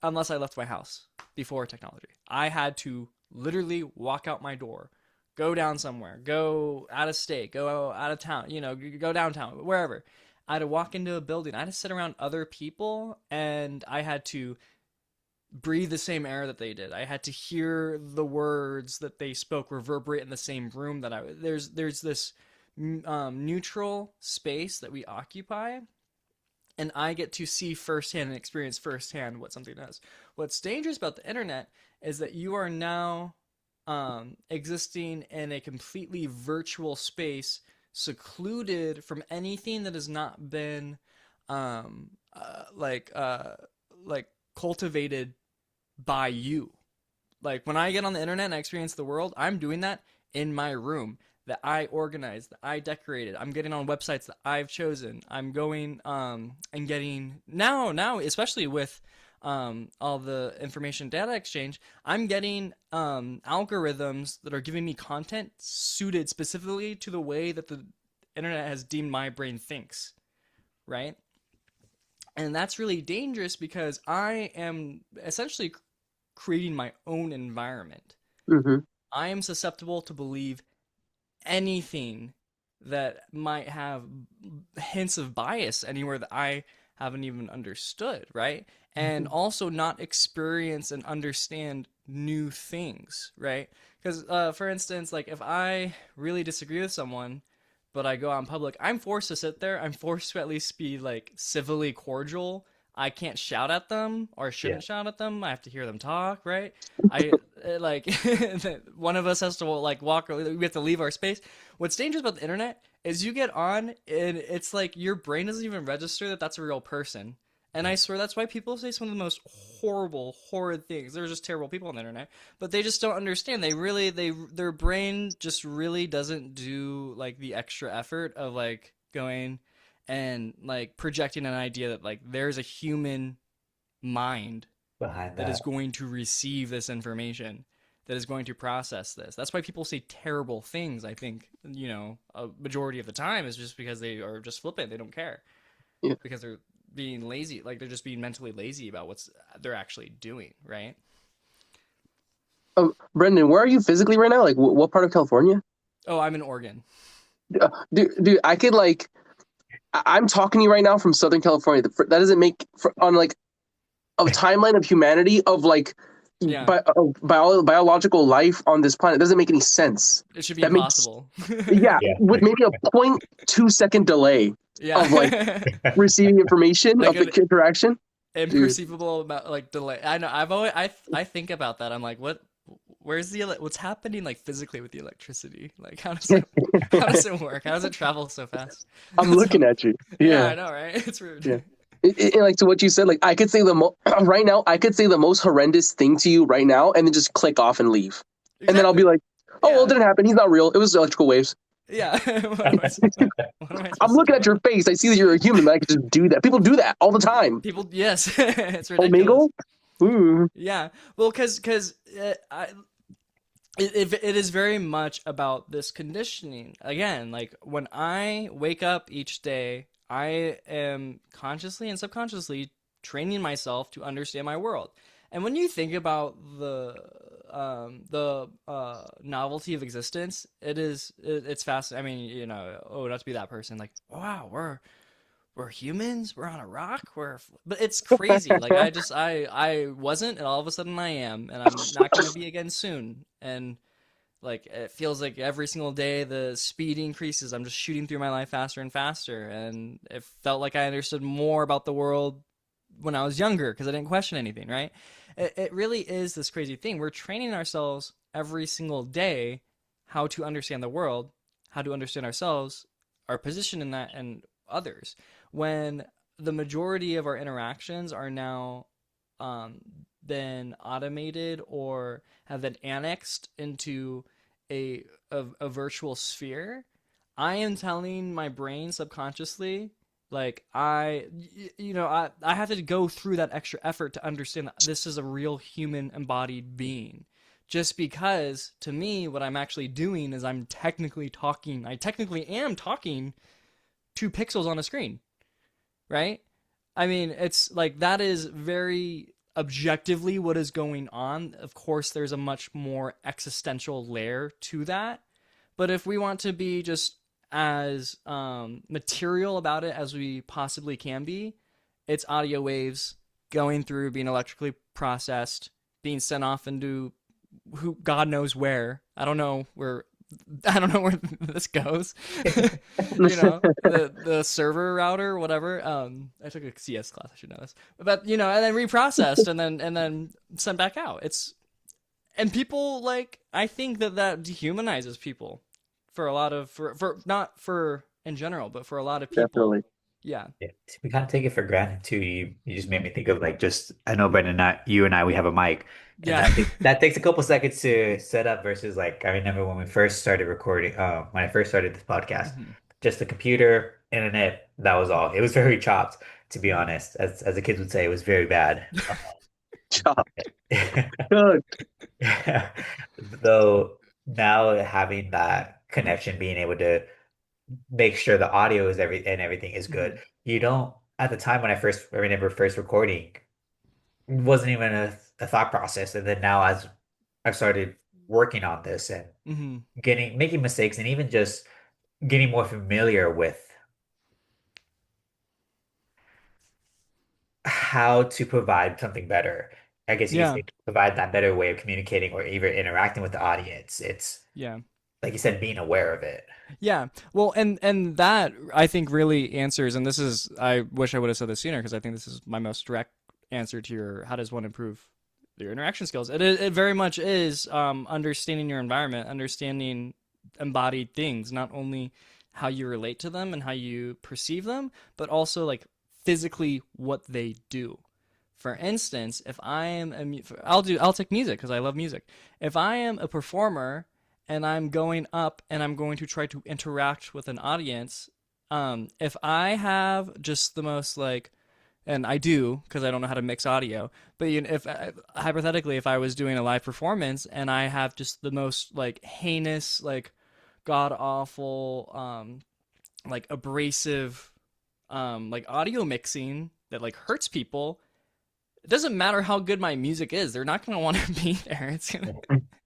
unless I left my house before technology. I had to literally walk out my door, go down somewhere, go out of state, go out of town, go downtown, wherever. I had to walk into a building. I had to sit around other people, and I had to breathe the same air that they did. I had to hear the words that they spoke reverberate in the same room that there's this neutral space that we occupy, and I get to see firsthand and experience firsthand what something does. What's dangerous about the internet is that you are now existing in a completely virtual space, secluded from anything that has not been um, like cultivated by you. Like when I get on the internet and I experience the world, I'm doing that in my room that I organized, that I decorated. I'm getting on websites that I've chosen. I'm going and getting now especially with all the information data exchange, I'm getting algorithms that are giving me content suited specifically to the way that the internet has deemed my brain thinks, right? And that's really dangerous because I am essentially creating my own environment. Mm-hmm. I am susceptible to believe anything that might have hints of bias anywhere that I haven't even understood, right? And also not experience and understand new things, right? Because, for instance, like if I really disagree with someone, but I go out in public, I'm forced to sit there. I'm forced to at least be like civilly cordial. I can't shout at them or shouldn't shout at them. I have to hear them talk, right? I like one of us has to like walk. We have to leave our space. What's dangerous about the internet is you get on and it's like your brain doesn't even register that that's a real person. And I swear that's why people say some of the most horrible, horrid things. They're just terrible people on the internet, but they just don't understand. Their brain just really doesn't do like the extra effort of like going and like projecting an idea that like there's a human mind behind that is that. going to receive this information, that is going to process this. That's why people say terrible things. I think, a majority of the time is just because they are just flippant. They don't care because they're being lazy. Like they're just being mentally lazy about what's they're actually doing, right? Brendan, where are you physically right now? Like, what part of California? Oh, I'm in Oregon. Dude, I could like, I'm talking to you right now from Southern California. That doesn't make on like a timeline of humanity of like biological life on this planet. It doesn't make any sense. It should be That impossible. Yeah, with maybe a 0.2 second delay of like receiving information like of the interaction. Imperceivable about like delay. I know. I think about that. I'm like, where's what's happening like physically with the electricity? Like how does it work? How does it travel so fast? I'm looking at you. Yeah, I know, right? It's rude. Yeah. Like to what you said, like I could say right now, I could say the most horrendous thing to you right now, and then just click off and leave, and then I'll be like, "Oh, well, it didn't happen. He's not real. It was electrical waves." Yeah. I'm looking at your face. I see that you're a human. I could just do that. People do that all the time. People, yes, it's ridiculous. Omegle? Ooh. Yeah. Well, because it is very much about this conditioning. Again, like when I wake up each day, I am consciously and subconsciously training myself to understand my world. And when you think about the novelty of existence, it's fascinating. I mean, not to be that person, like, wow, we're humans, we're on a rock, but it's crazy. Like I wasn't, and all of a sudden I am, and I'm not going to be again soon. And like it feels like every single day the speed increases. I'm just shooting through my life faster and faster, and it felt like I understood more about the world when I was younger because I didn't question anything, right? It really is this crazy thing. We're training ourselves every single day how to understand the world, how to understand ourselves, our position in that, and others. When the majority of our interactions are now been automated or have been annexed into a virtual sphere, I am telling my brain subconsciously, like I have to go through that extra effort to understand that this is a real human embodied being. Just because to me, what I'm actually doing is I'm technically talking. I technically am talking to pixels on a screen, right? I mean, it's like that is very objectively what is going on. Of course, there's a much more existential layer to that. But if we want to be just as material about it as we possibly can be, it's audio waves going through being electrically processed, being sent off into who God knows where. I don't know where this goes. The server router, whatever. I took a CS class, I should know this. But and then reprocessed and then sent back out. And people like, I think that dehumanizes people for a lot of for not for in general, but for a lot of people. Definitely. Yeah. Yeah, we kind of take it for granted too. You just made me think of like just I know Brendan, not you and I, we have a mic, and Yeah. that takes a couple seconds to set up versus like I remember when we first started recording, when I first started this podcast, Mhm. just the computer, internet, that was all. It was very chopped, to be honest. As the kids would say, it was very bad. Chop. Good. Though now having that connection, being able to make sure the audio is everything is good. Mhm. You don't at the time when I remember first recording, it wasn't even a thought process. And then now as I've started working on this and Mhm. making mistakes and even just getting more familiar with how to provide something better. I guess you could Yeah. say provide that better way of communicating or even interacting with the audience. It's Yeah. like you said, being aware of it. Yeah. Well, and that I think really answers, and this is, I wish I would have said this sooner because I think this is my most direct answer to your how does one improve your interaction skills. It very much is understanding your environment, understanding embodied things, not only how you relate to them and how you perceive them, but also like physically what they do. For instance, if I am I'll take music because I love music. If I am a performer and I'm going up and I'm going to try to interact with an audience, if I have just the most like, and I do because I don't know how to mix audio, but if hypothetically if I was doing a live performance and I have just the most like heinous, like god awful, like abrasive, like audio mixing that like hurts people, it doesn't matter how good my music is, they're not going to want to be there.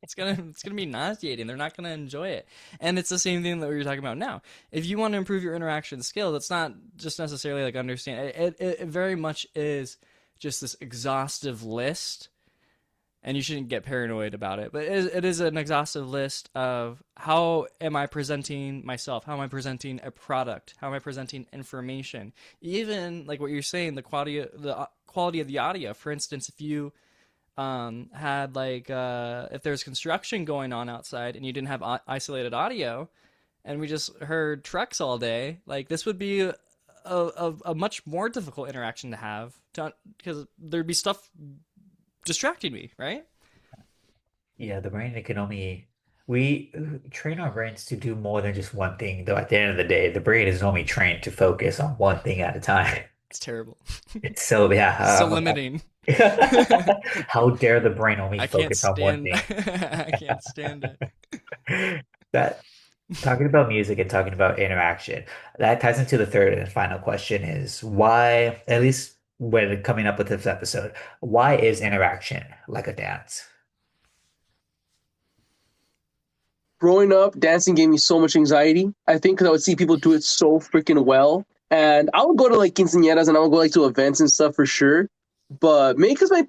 It's gonna be nauseating. They're not gonna enjoy it. And it's the same thing that we were talking about now. If you want to improve your interaction skills, it's not just necessarily like understand. It very much is just this exhaustive list, and you shouldn't get paranoid about it. But it is an exhaustive list of how am I presenting myself? How am I presenting a product? How am I presenting information? Even like what you're saying, the quality of the audio. For instance, if you had like if there's construction going on outside and you didn't have isolated audio and we just heard trucks all day, like this would be a much more difficult interaction to have because there'd be stuff distracting me, right? Yeah, the brain, it can only we train our brains to do more than just one thing, though at the end of the day, the brain is only trained to focus on one thing at a time. It's terrible. It's so So limiting. how dare the brain only I can't focus on one stand thing? I can't stand it. That talking about music and talking about interaction, that ties into the third and final question is why, at least when coming up with this episode, why is interaction like a dance? Growing up, dancing gave me so much anxiety. I think because I would see people do it so freaking well. And I would go to like quinceañeras and I would go like to events and stuff for sure. But maybe because my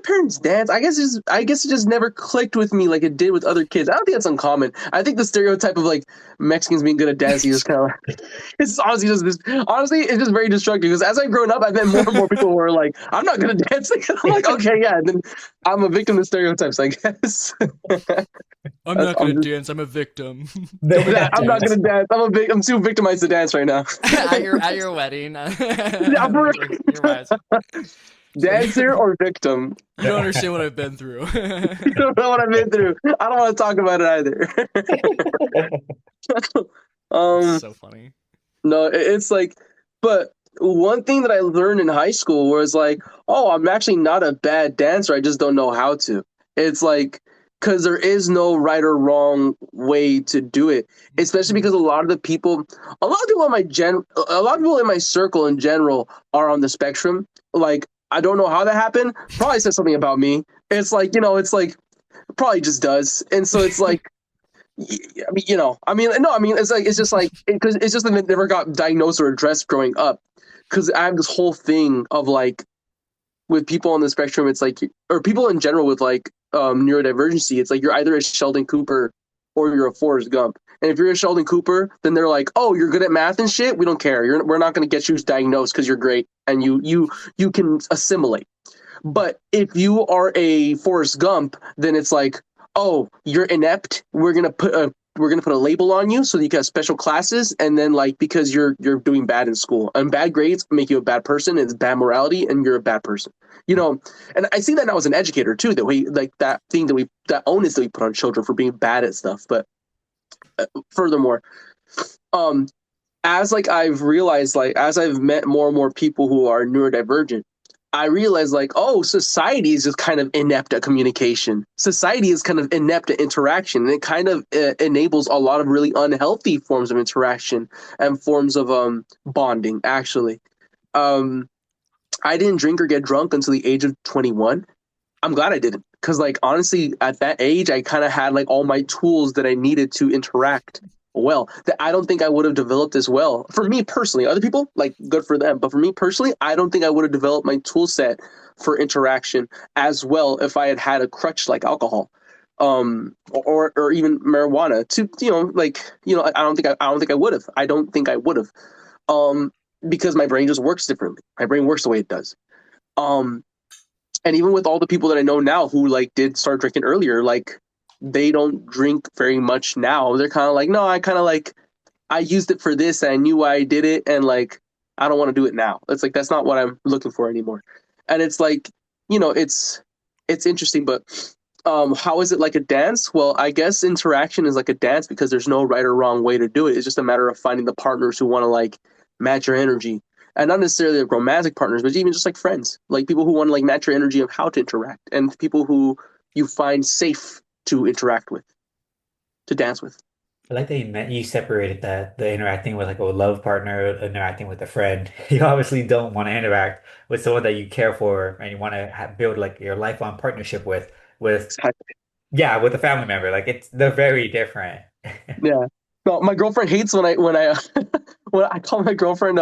parents dance. I guess it just never clicked with me like it did with other kids. I don't think that's uncommon. I think the stereotype of like Mexicans being good at dancing is kind of like it's honestly it's just very destructive because as I've grown up, I've met more and more people who are like, I'm not good at dancing. I'm like, okay, yeah. And then I'm a victim of stereotypes, I guess. I'm not I'm gonna just dance. I'm a victim. Don't make yeah, me I'm not dance. gonna dance. I'm too victimized to dance right now. At your wedding. Yeah, for Your wives. dancer or victim. You don't understand what I've been through. You don't know what I've been through. I don't want to talk about it either. That's um, so funny. no, it's like, but one thing that I learned in high school was like, oh, I'm actually not a bad dancer. I just don't know how to. It's like, because there is no right or wrong way to do it, especially because a lot of people a lot of people in my circle in general are on the spectrum. Like, I don't know how that happened. Probably says something about me. It's like, it's like, probably just does. And so it's like, I mean, no, I mean, it's like, it's just like, because it's just that it never got diagnosed or addressed growing up. Because I have this whole thing of like, with people on the spectrum, it's like, or people in general with like neurodivergency, it's like you're either a Sheldon Cooper or you're a Forrest Gump. And if you're a Sheldon Cooper, then they're like, "Oh, you're good at math and shit. We don't care. We're not going to get you diagnosed because you're great and you can assimilate." But if you are a Forrest Gump, then it's like, "Oh, you're inept. We're gonna put a label on you so that you can have special classes, and then like because you're doing bad in school and bad grades make you a bad person, and it's bad morality, and you're a bad person." You know, and I see that now as an educator too. That we like that onus that we put on children for being bad at stuff. But furthermore, um, as like I've realized, like as I've met more and more people who are neurodivergent, I realized like, oh, society is just kind of inept at communication. Society is kind of inept at interaction, and it kind of enables a lot of really unhealthy forms of interaction and forms of bonding. Actually, um, I didn't drink or get drunk until the age of 21. I'm glad I didn't, because like honestly, at that age, I kind of had like all my tools that I needed to interact well. That I don't think I would have developed as well. For me personally, other people like good for them, but for me personally, I don't think I would have developed my tool set for interaction as well if I had had a crutch like alcohol, or even marijuana. To I don't think I would have. I don't think I would have, um, because my brain just works differently. My brain works the way it does. Um, and even with all the people that I know now who like did start drinking earlier, like they don't drink very much now. They're kind of like, no, I used it for this. And I knew why I did it, and like I don't want to do it now. It's like that's not what I'm looking for anymore. And it's like, it's interesting, but how is it like a dance? Well, I guess interaction is like a dance because there's no right or wrong way to do it. It's just a matter of finding the partners who want to like match your energy, and not necessarily like romantic partners, but even just like friends, like people who want to like match your energy of how to interact, and people who you find safe to interact with, to dance with. I like that you separated that the interacting with like a love partner, interacting with a friend. You obviously don't want to interact with someone that you care for and you want to build like your lifelong partnership with yeah, with a family member. Like they're very different. Yeah. No, my girlfriend hates when I when I call my girlfriend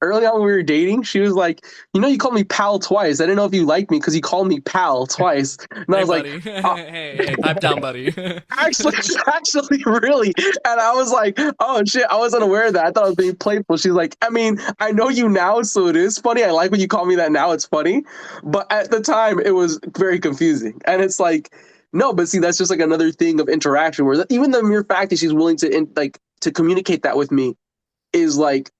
early on when we were dating. She was like, you called me pal twice. I didn't know if you liked me because you called me pal twice. And I Hey, was like, buddy. uh, Hey, pipe down, buddy. actually, actually, really. And I was like, oh shit, I wasn't aware of that. I thought I was being playful. She's like, I mean, I know you now, so it is funny. I like when you call me that now. It's funny. But at the time, it was very confusing. And it's like, no, but see, that's just like another thing of interaction where even the mere fact that she's willing to communicate that with me is like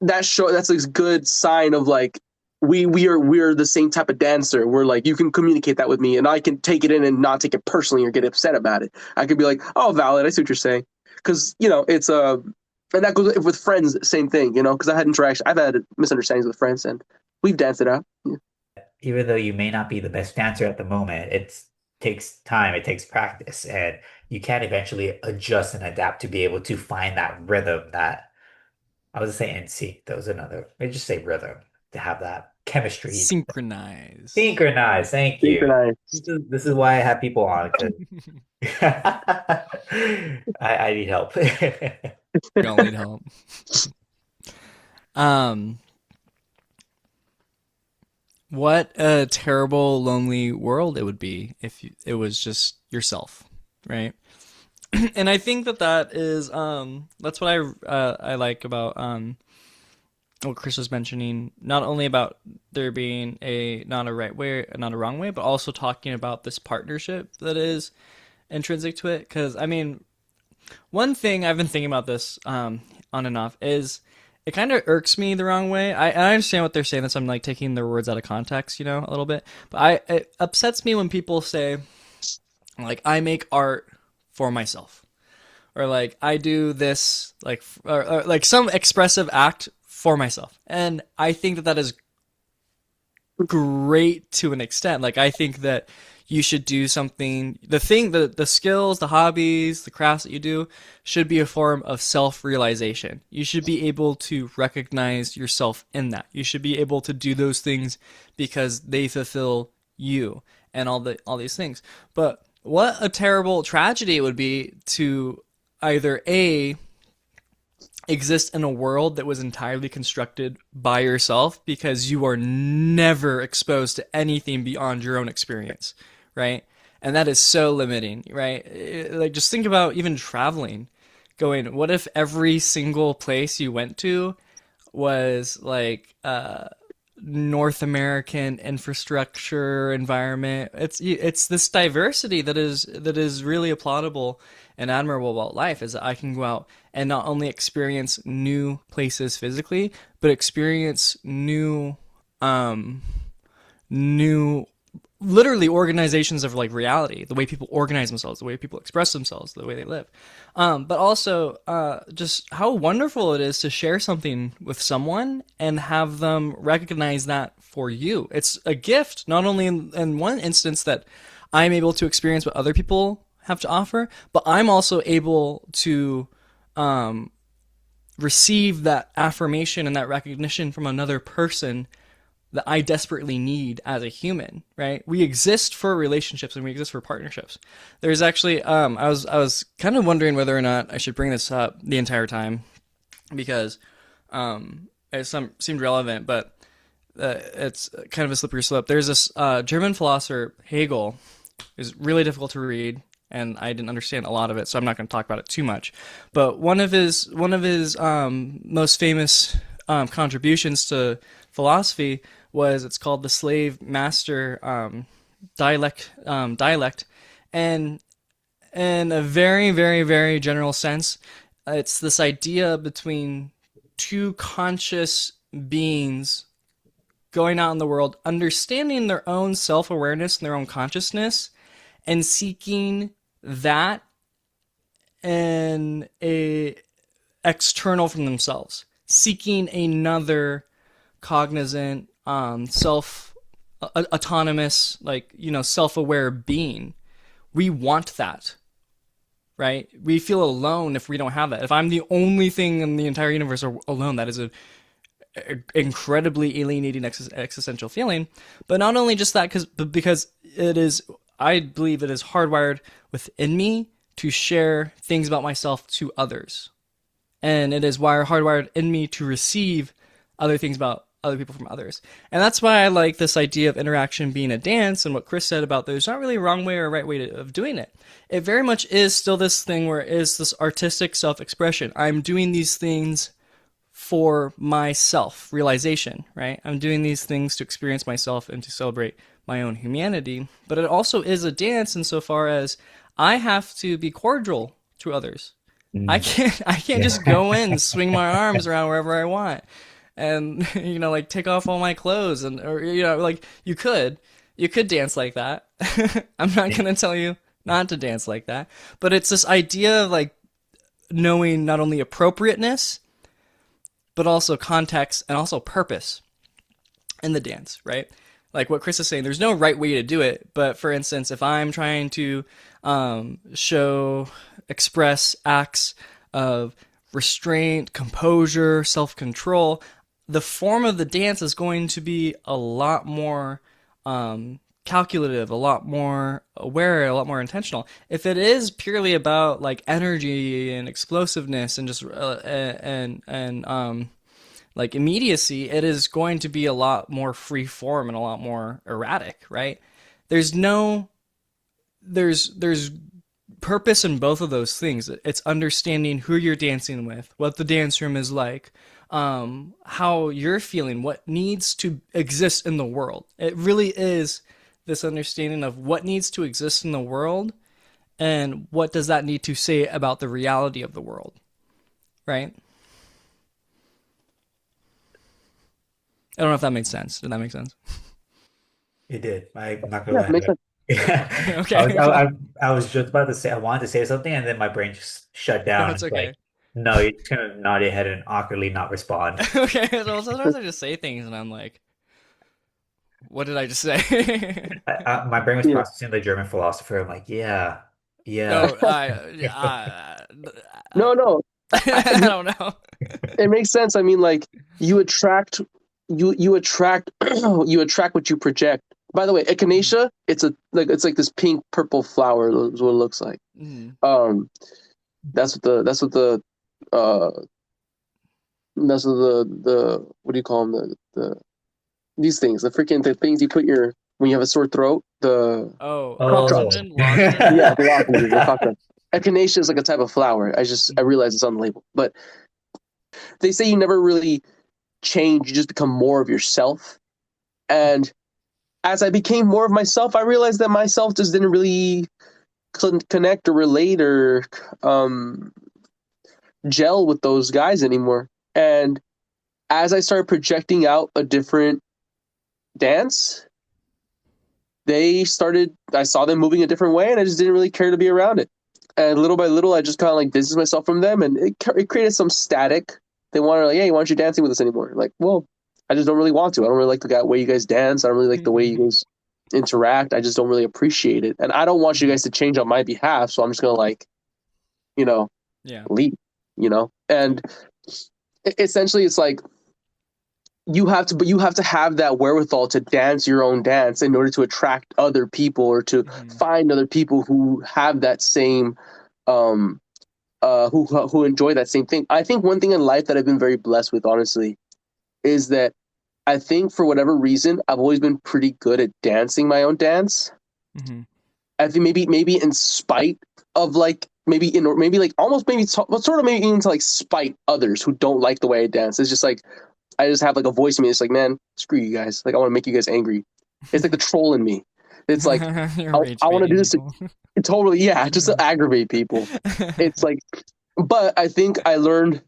that's a good sign of like we're the same type of dancer. We're like you can communicate that with me, and I can take it in and not take it personally or get upset about it. I could be like, oh, valid. I see what you're saying, because it's and that goes with friends. Same thing, because I've had misunderstandings with friends, and we've danced it out. Yeah. Even though you may not be the best dancer at the moment, it takes time, it takes practice, and you can eventually adjust and adapt to be able to find that rhythm that I was saying NC. That was another. Maybe just say rhythm to have that chemistry. Synchronize. Synchronize. Thank you. Synchronized. This is why I have people on because I need help. We all need help. Um, what a terrible, lonely world it would be if it was just yourself, right? And I think that is that's what I like about what Chris was mentioning, not only about there being a not a right way, not a wrong way, but also talking about this partnership that is intrinsic to it. Because I mean, one thing I've been thinking about this on and off is it kind of irks me the wrong way. I understand what they're saying. That I'm like taking their words out of context, a little bit. But it upsets me when people say like I make art for myself, or like I do this like or like some expressive act for myself. And I think that is great to an extent. Like I think that you should do something, the skills, the hobbies, the crafts that you do should be a form of self-realization. You should be able to recognize yourself in that. You should be able to do those things because they fulfill you and all these things. But what a terrible tragedy it would be to either A, exist in a world that was entirely constructed by yourself because you are never exposed to anything beyond your own experience, right? And that is so limiting, right? Like, just think about even traveling. Going, what if every single place you went to was like North American infrastructure environment? It's this diversity that is really applaudable and admirable about life, is that I can go out and not only experience new places physically, but experience um new literally organizations of like reality, the way people organize themselves, the way people express themselves, the way they live. But also, just how wonderful it is to share something with someone and have them recognize that for you. It's a gift, not only in one instance that I'm able to experience what other people have to offer, but I'm also able to um, receive that affirmation and that recognition from another person that I desperately need as a human, right? We exist for relationships and we exist for partnerships. There's actually, I was kind of wondering whether or not I should bring this up the entire time because seemed relevant, but it's kind of a slippery slope. There's this German philosopher Hegel, is really difficult to read, and I didn't understand a lot of it, so I'm not going to talk about it too much. But one of his most famous contributions to philosophy was, it's called the slave master dialect, and in a very, very, very general sense, it's this idea between two conscious beings going out in the world, understanding their own self awareness and their own consciousness, and seeking that in a external from themselves, seeking another cognizant, self autonomous, like, self-aware being. We want that, right? We feel alone if we don't have that. If I'm the only thing in the entire universe alone, that is a incredibly alienating existential feeling. But not only just that, but because it is, I believe it is hardwired within me to share things about myself to others, and it is hardwired in me to receive other things about other people from others. And that's why I like this idea of interaction being a dance, and what Chris said about there's not really a wrong way or a right way of doing it. It very much is still this thing where it is this artistic self-expression. I'm doing these things for myself realization, right? I'm doing these things to experience myself and to celebrate my own humanity. But it also is a dance insofar as I have to be cordial to others. I can't just go in, swing my arms around wherever I want, and like take off all my clothes, or like you could dance like that. I'm not gonna tell you not to dance like that, but it's this idea of like knowing not only appropriateness, but also context and also purpose in the dance, right? Like what Chris is saying, there's no right way to do it. But for instance, if I'm trying to express acts of restraint, composure, self-control, the form of the dance is going to be a lot more calculative, a lot more aware, a lot more intentional. If it is purely about like energy and explosiveness and just like immediacy, it is going to be a lot more free form and a lot more erratic, right? There's purpose in both of those things. It's understanding who you're dancing with, what the dance room is like, how you're feeling, what needs to exist in the world. It really is this understanding of what needs to exist in the world and what does that need to say about the reality of the world, right? I don't know if that made sense. Did that make sense? It did. I'm not gonna Yeah, lie. makes sense. Yeah. Okay. I was just about to say, I wanted to say something, and then my brain just shut No, down. it's It's like, okay. no, you're just gonna nod your head and awkwardly not respond. Okay, so sometimes I just say things and I'm like, what did I just say? My brain was Yeah. processing the German philosopher. I'm like, yeah, yeah. No, No, no. I don't know. It makes sense. I mean, like you attract, you attract, you attract what you project. By the way, echinacea, it's like this pink purple flower is what it looks like. Mhm. Um, that's what the uh That's the what do you call them? The these things, the things you put your when you have a sore throat. The Oh, cough drops. Oh. Yeah, the lozenges, the cough drops. Echinacea is like a type of flower. I realize it's on the label, but they say you never really change. You just become more of yourself. And as I became more of myself, I realized that myself just didn't really connect or relate or um, gel with those guys anymore. And as I started projecting out a different dance, I saw them moving a different way and I just didn't really care to be around it. And little by little, I just kind of like distanced myself from them and it created some static. They wanted like, hey, why aren't you dancing with us anymore? Like, well, I just don't really want to. I don't really like the way you guys dance. I don't really like the way you guys interact. I just don't really appreciate it. And I don't want you guys to change on my behalf. So I'm just going to like, you know, Yeah. leave, and essentially it's like, you have to have that wherewithal to dance your own dance in order to attract other people or to find other people who have that same um who enjoy that same thing. I think one thing in life that I've been very blessed with, honestly, is that I think for whatever reason I've always been pretty good at dancing my own dance. Mm-hmm. I think maybe in spite of like maybe like almost maybe sort of maybe even to like spite others who don't like the way I dance. It's just like I just have like a voice in me. It's like, man, screw you guys. Like I want to make you guys angry. It's like the troll in me. It's like You're rage I want to do baiting this people. totally, yeah, just to aggravate people. It's like, but I think I learned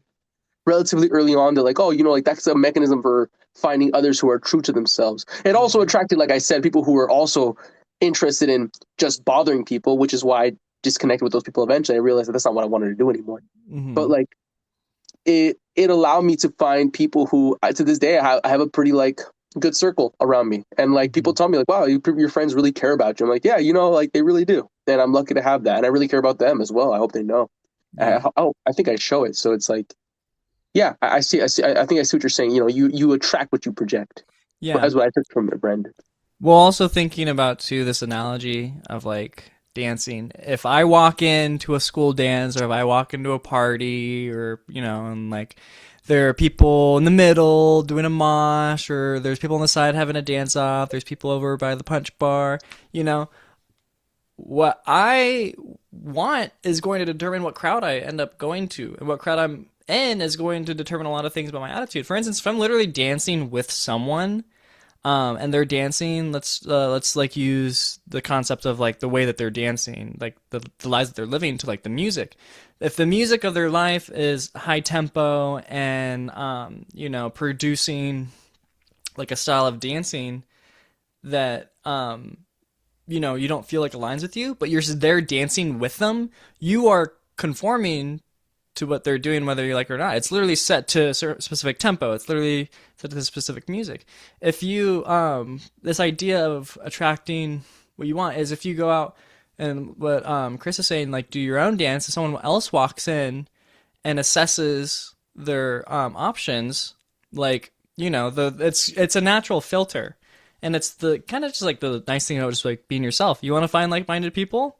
relatively early on that like, oh, like that's a mechanism for finding others who are true to themselves. It also attracted, like I said, people who were also interested in just bothering people, which is why I disconnected with those people eventually. I realized that that's not what I wanted to do anymore. But like it allowed me to find people who to this day I have a pretty like good circle around me, and like people tell me like, wow, your friends really care about you. I'm like, yeah, like they really do, and I'm lucky to have that, and I really care about them as well. I hope they know. Yeah. I think I show it. So it's like, yeah, I see. I think I see what you're saying. You attract what you project. Yeah. That's what I took from Brendan. Well, also thinking about too this analogy of like dancing. If I walk into a school dance or if I walk into a party or and like there are people in the middle doing a mosh or there's people on the side having a dance off, there's people over by the punch bar, what I want is going to determine what crowd I end up going to, and what crowd I'm in is going to determine a lot of things about my attitude. For instance, if I'm literally dancing with someone, and they're dancing, let's like use the concept of like the way that they're dancing, like the lives that they're living to like the music. If the music of their life is high tempo and producing like a style of dancing that you don't feel like aligns with you, but you're there dancing with them, you are conforming to what they're doing, whether you like it or not. It's literally set to a specific tempo. It's literally set to specific music. If you, this idea of attracting what you want is if you go out and what Chris is saying, like do your own dance, if someone else walks in and assesses their options, like it's a natural filter, and it's the kind of just like the nice thing about just like being yourself. You want to find like-minded people,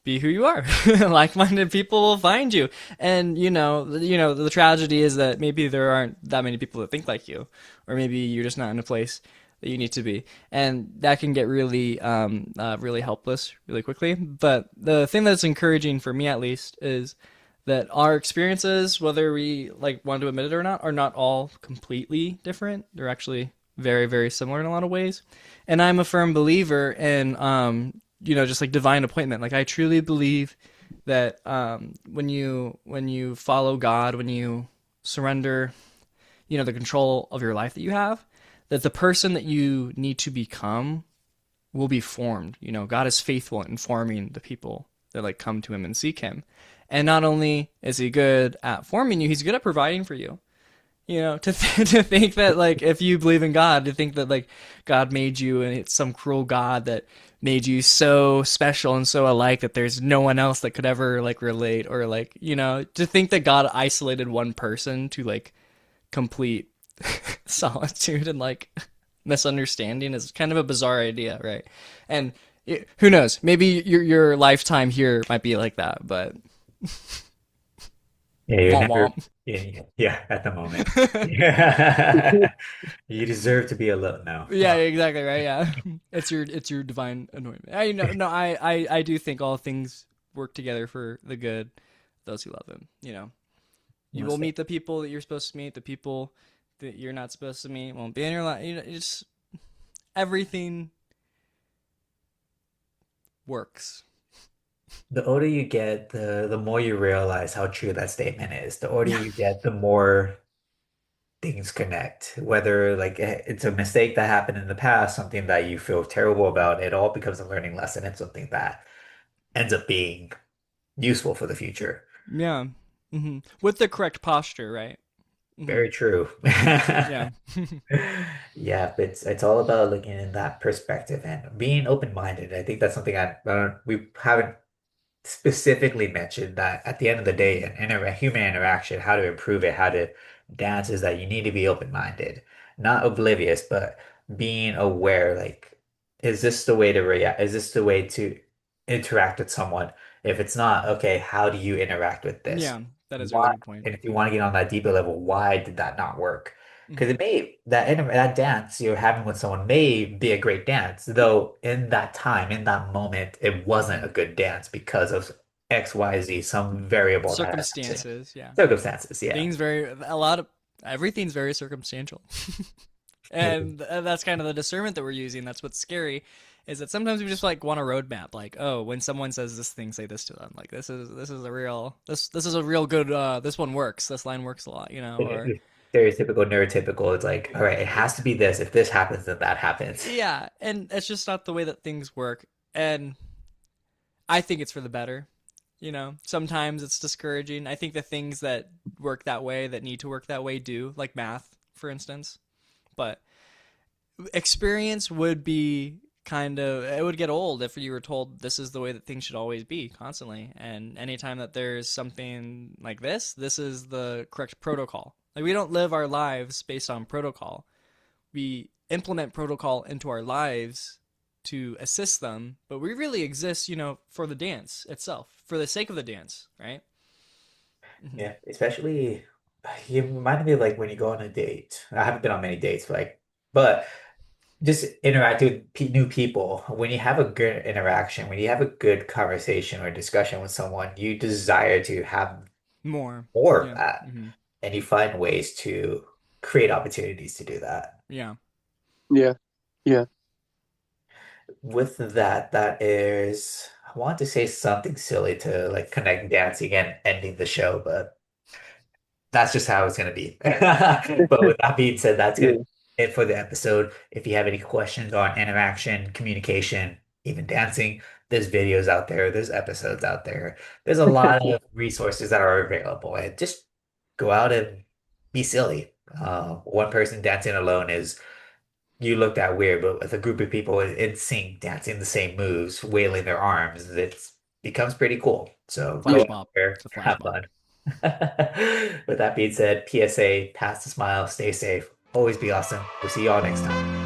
be who you are. Like-minded people will find you. And the tragedy is that maybe there aren't that many people that think like you, or maybe you're just not in a place that you need to be, and that can get really really helpless really quickly. But the thing that's encouraging for me, at least, is that our experiences, whether we like want to admit it or not, are not all completely different. They're actually very, very similar in a lot of ways. And I'm a firm believer in just like divine appointment. Like I truly believe that when you follow God, when you surrender, the control of your life that you have, that the person that you need to become will be formed. God is faithful in forming the people that like come to him and seek him. And not only is he good at forming you, he's good at providing for you. To think that like if you believe in God, to think that like God made you and it's some cruel God that made you so special and so alike that there's no one else that could ever like relate, or like to think that God isolated one person to like complete solitude and like misunderstanding is kind of a bizarre idea, right? And who knows, maybe your lifetime here might be like that, but Yeah, you're Womp never, womp. yeah, at the moment. Yeah. You deserve to be alone now. Yeah, exactly right. Yeah, it's your divine anointment. I know, no, I do think all things work together for the good, those who love him. You will Most meet the people that you're supposed to meet. The people that you're not supposed to meet won't be in your life. It's everything works. The older you get, the more you realize how true that statement is. The older you get, the more things connect. Whether like it's a mistake that happened in the past, something that you feel terrible about, it all becomes a learning lesson and something that ends up being useful for the future. Yeah. With the correct posture, right? Very true. Yeah. Yeah, but it's all about looking in that perspective and being open-minded. I think that's something we haven't specifically mentioned that at the end of the day, in a human interaction, how to improve it, how to dance is that you need to be open-minded, not oblivious, but being aware, like, is this the way to react? Is this the way to interact with someone? If it's not, okay, how do you interact with this? Yeah, that is a really Why? good point. And if you want to get on that deeper level, why did that not work? Because Hmm. it may that dance you're having with someone may be a great dance, though in that time, in that moment, it wasn't a good dance because of X, Y, Z, some variable that had happened. Circumstances, yeah. Circumstances, yeah. Things very a lot of everything's very circumstantial. And that's kind of the discernment that we're using. That's what's scary, is that sometimes we just like want a roadmap. Like, oh, when someone says this thing, say this to them. Like, this is a real this is a real good. This one works. This line works a lot. Or Stereotypical, neurotypical. It's like, all right, it has to be this. If this happens, then that happens. yeah, and it's just not the way that things work. And I think it's for the better. Sometimes it's discouraging. I think the things that work that way, that need to work that way, do, like math, for instance. But experience would be it would get old if you were told this is the way that things should always be constantly. And anytime that there's something like this is the correct protocol. Like, we don't live our lives based on protocol. We implement protocol into our lives to assist them, but we really exist, for the dance itself, for the sake of the dance, right? Hmm. Yeah, especially you reminded me of like when you go on a date. I haven't been on many dates, but just interact with new people. When you have a good interaction, when you have a good conversation or discussion with someone, you desire to have More. more of Yeah. that, Hmm. and you find ways to create opportunities to do that. Yeah. Yeah. Yeah. With that, that is, I want to say something silly to like connect dancing and ending the show, but that's just how it's going to be. But with that being said, that's going to Yeah. be it for the episode. If you have any questions on interaction, communication, even dancing, there's videos out there, there's episodes out there. There's a lot of resources that are available, and just go out and be silly. One person dancing alone is you looked at weird, but with a group of people in sync dancing the same moves, wailing their arms, it becomes pretty cool. So go Yeah. Flash out mob. there, It's a flash have mob. fun. With that being said, PSA, pass the smile, stay safe, always be awesome. We'll see y'all next time.